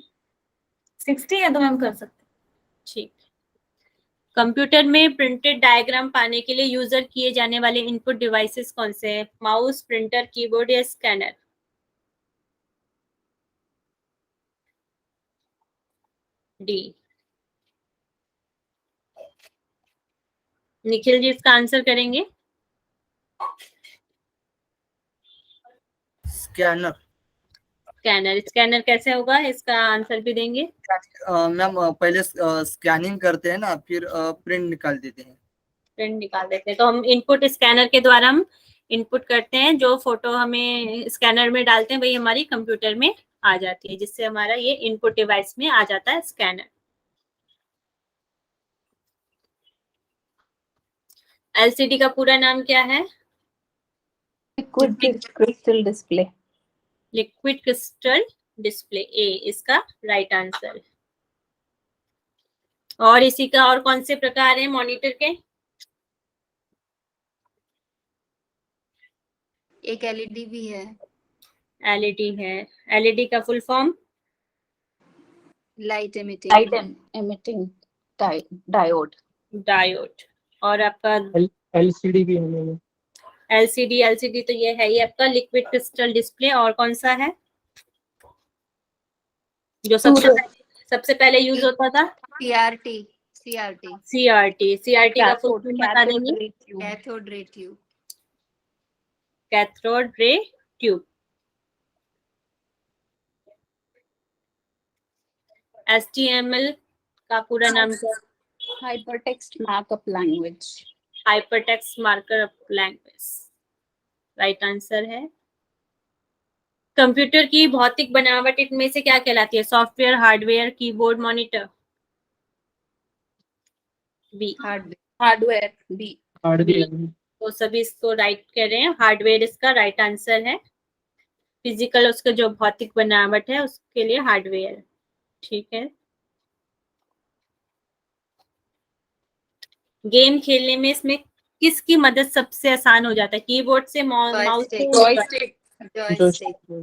60 है तो मैम कर सकते। ठीक। कंप्यूटर में प्रिंटेड डायग्राम पाने के लिए यूजर किए जाने वाले इनपुट डिवाइसेस कौन से हैं? माउस, प्रिंटर, कीबोर्ड या स्कैनर? डी। निखिल जी इसका आंसर करेंगे? स्कैनर। स्कैनर कैसे होगा, इसका आंसर भी देंगे? मैम पहले स्कैनिंग करते हैं ना, फिर प्रिंट निकाल देते हैं। प्रिंट निकाल देते हैं, तो हम इनपुट स्कैनर के द्वारा हम इनपुट करते हैं, जो फोटो हमें स्कैनर में डालते हैं वही हमारी कंप्यूटर में आ जाती है, जिससे हमारा ये इनपुट डिवाइस में आ जाता है स्कैनर। एलसीडी का पूरा नाम क्या है? Liquid crystal display. Liquid crystal display, A इसका राइट आंसर। और इसी का और कौन से प्रकार है मॉनिटर के? एक एलईडी भी है। एलईडी है। एलईडी का full form? Light light emitting. Emitting diode. Diode. और आपका एलसीडी भी है मैंने। एलसीडी, एलसीडी तो ये है ही आपका लिक्विड क्रिस्टल डिस्प्ले। और कौन सा है जो सबसे पहले यूज होता था? सीआरटी। CRT CRT. सीआरटी का फुल फॉर्म बता देंगे? Cathode ray tube. Cathode ray tube. HTML का पूरा नाम क्या? Hypertext markup language. Hypertext markup language right answer है। कंप्यूटर की भौतिक बनावट इनमें से क्या कहलाती है? Software, hardware, keyboard, monitor? B. Hardware B. Hardware. तो सभी इसको राइट कह रहे हैं। हार्डवेयर इसका राइट आंसर है। फिजिकल उसका जो भौतिक बनावट है उसके लिए हार्डवेयर। ठीक है। गेम खेलने में इसमें किसकी मदद सबसे आसान हो जाता है? कीबोर्ड से, माउस से? जॉयस्टिक।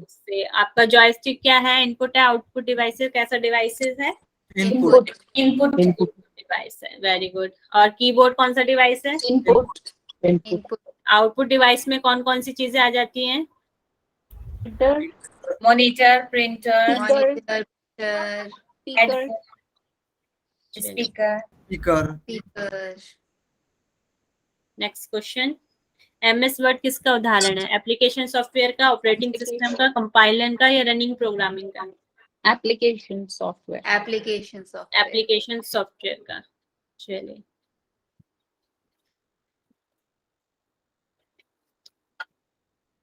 से। आपका जॉयस्टिक क्या है? इनपुट है, आउटपुट डिवाइसेस? कैसा डिवाइसेस है? इनपुट। इनपुट डिवाइस है। Very good. और कीबोर्ड कौन सा डिवाइस है? इनपुट। आउटपुट डिवाइस में कौन कौन सी चीजें आ जाती हैं? Monitor, printer, monitor, speaker. Speaker. Speaker. Speaker. Next question. MS word किसका उदाहरण है? एप्लीकेशन सॉफ्टवेयर का, ऑपरेटिंग सिस्टम का, कंपाइलर का या रनिंग प्रोग्रामिंग का? Application software. Application software. Application software का। चलिए,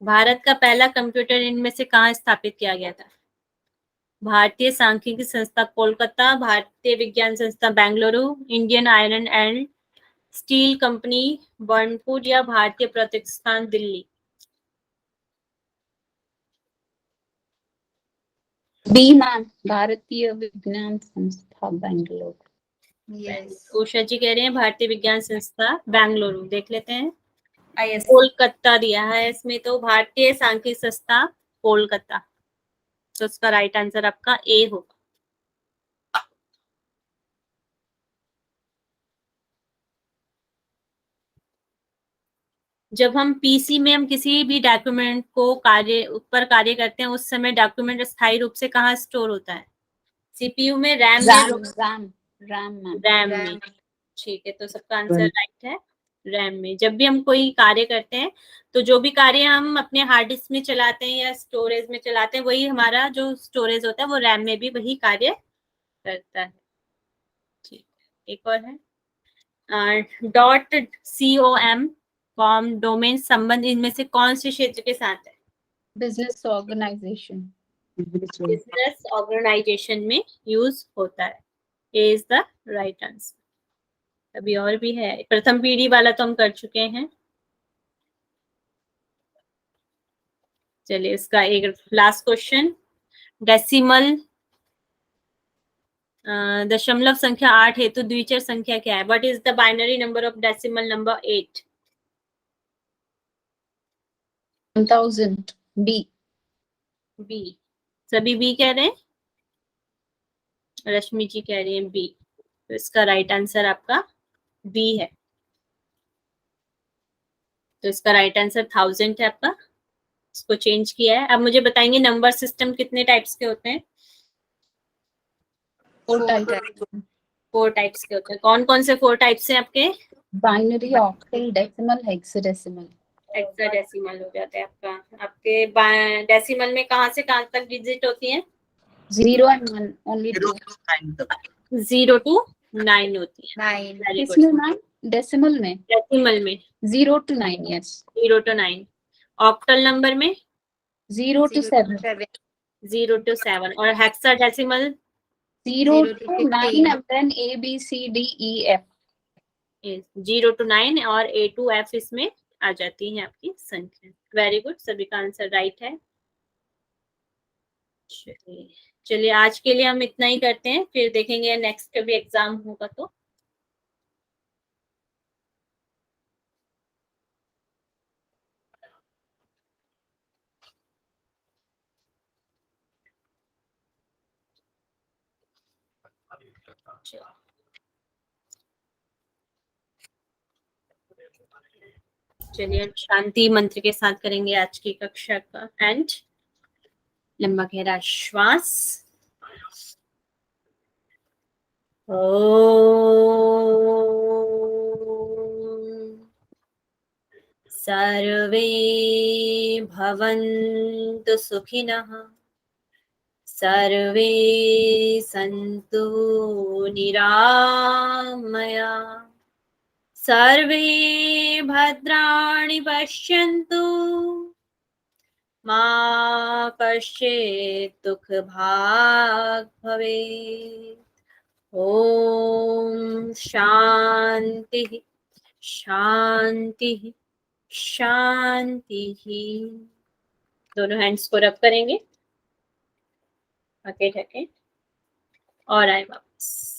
भारत का पहला कंप्यूटर इनमें से कहाँ स्थापित किया गया था? भारतीय सांख्यिकी संस्था कोलकाता, भारतीय विज्ञान संस्था Bengaluru, Indian iron and steel company Burnpur या भारतीय प्रतिष्ठान दिल्ली? बी मैम, भारतीय विज्ञान संस्था बेंगलुरु। यस। उषा जी कह रहे हैं भारतीय विज्ञान संस्था बेंगलुरु। देख लेते हैं। IS। कोलकाता दिया है इसमें, तो भारतीय सांख्यिकी संस्था कोलकाता। तो उसका राइट आंसर आपका ए होगा। जब हम पीसी में हम किसी भी डॉक्यूमेंट को कार्य करते हैं उस समय डॉक्यूमेंट स्थायी रूप से कहाँ स्टोर होता है? CPU में, रैम में? रैम में। ठीक है, तो सबका आंसर राइट है, रैम में। जब भी हम कोई कार्य करते हैं तो जो भी कार्य हम अपने हार्ड डिस्क में चलाते हैं या स्टोरेज में चलाते हैं, वही हमारा जो स्टोरेज होता है वो रैम में भी वही कार्य करता है। ठीक है, एक और है .com डोमेन संबंध इनमें से कौन से क्षेत्र के साथ है? Business organisation. बिजनेस ऑर्गेनाइजेशन में यूज होता है। A is the right answer. अभी और भी है। प्रथम पीढ़ी वाला तो हम कर चुके हैं। चलिए, इसका एक लास्ट क्वेश्चन। डेसिमल दशमलव संख्या 8 हेतु द्विचर संख्या क्या है? What is the binary number of decimal number 8? 1000 B. B. सभी बी कह रहे हैं। रश्मि जी कह रही हैं बी। तो इसका राइट आंसर आपका बी है। तो इसका राइट आंसर 1000 है आपका। इसको चेंज किया है। अब मुझे बताएंगे नंबर सिस्टम कितने टाइप्स के होते हैं? 4 टाइप। 4 टाइप्स के होते हैं। कौन कौन से 4 टाइप्स हैं आपके? Binary, octal, decimal, hexadecimal. Hexadecimal हो जाता है आपका। आपके डेसिमल में कहाँ से कहाँ तक डिजिट होती हैं? 0 and 1 only 2। 0 to 9 होती है। 9। Very good. किसमें मैम? डेसिमल में। डेसिमल में 0 to 9, yes. 0 to 9। Octal number में 0 to 7। 0 to 7। और hexadecimal 0 to 9 and then A B C D E F। 0 to 9 और A to F इसमें आ जाती है आपकी संख्या। वेरी गुड, सभी का आंसर राइट है। चलिए आज के लिए हम इतना ही करते हैं, फिर देखेंगे नेक्स्ट कभी एग्जाम होगा तो। चलिए हम शांति मंत्र के साथ करेंगे आज की कक्षा का एंड। लंबा गहरा श्वास। सर्वे भवन्तु सुखिनः, सर्वे सन्तु निरामया, सर्वे भद्राणि पश्यन्तु, मा कश्चित् दुःखभाग् भवेत्। ओम शांति शांति शांति। दोनों हैंड्स को रब करेंगे, आके ढके और आए वापस।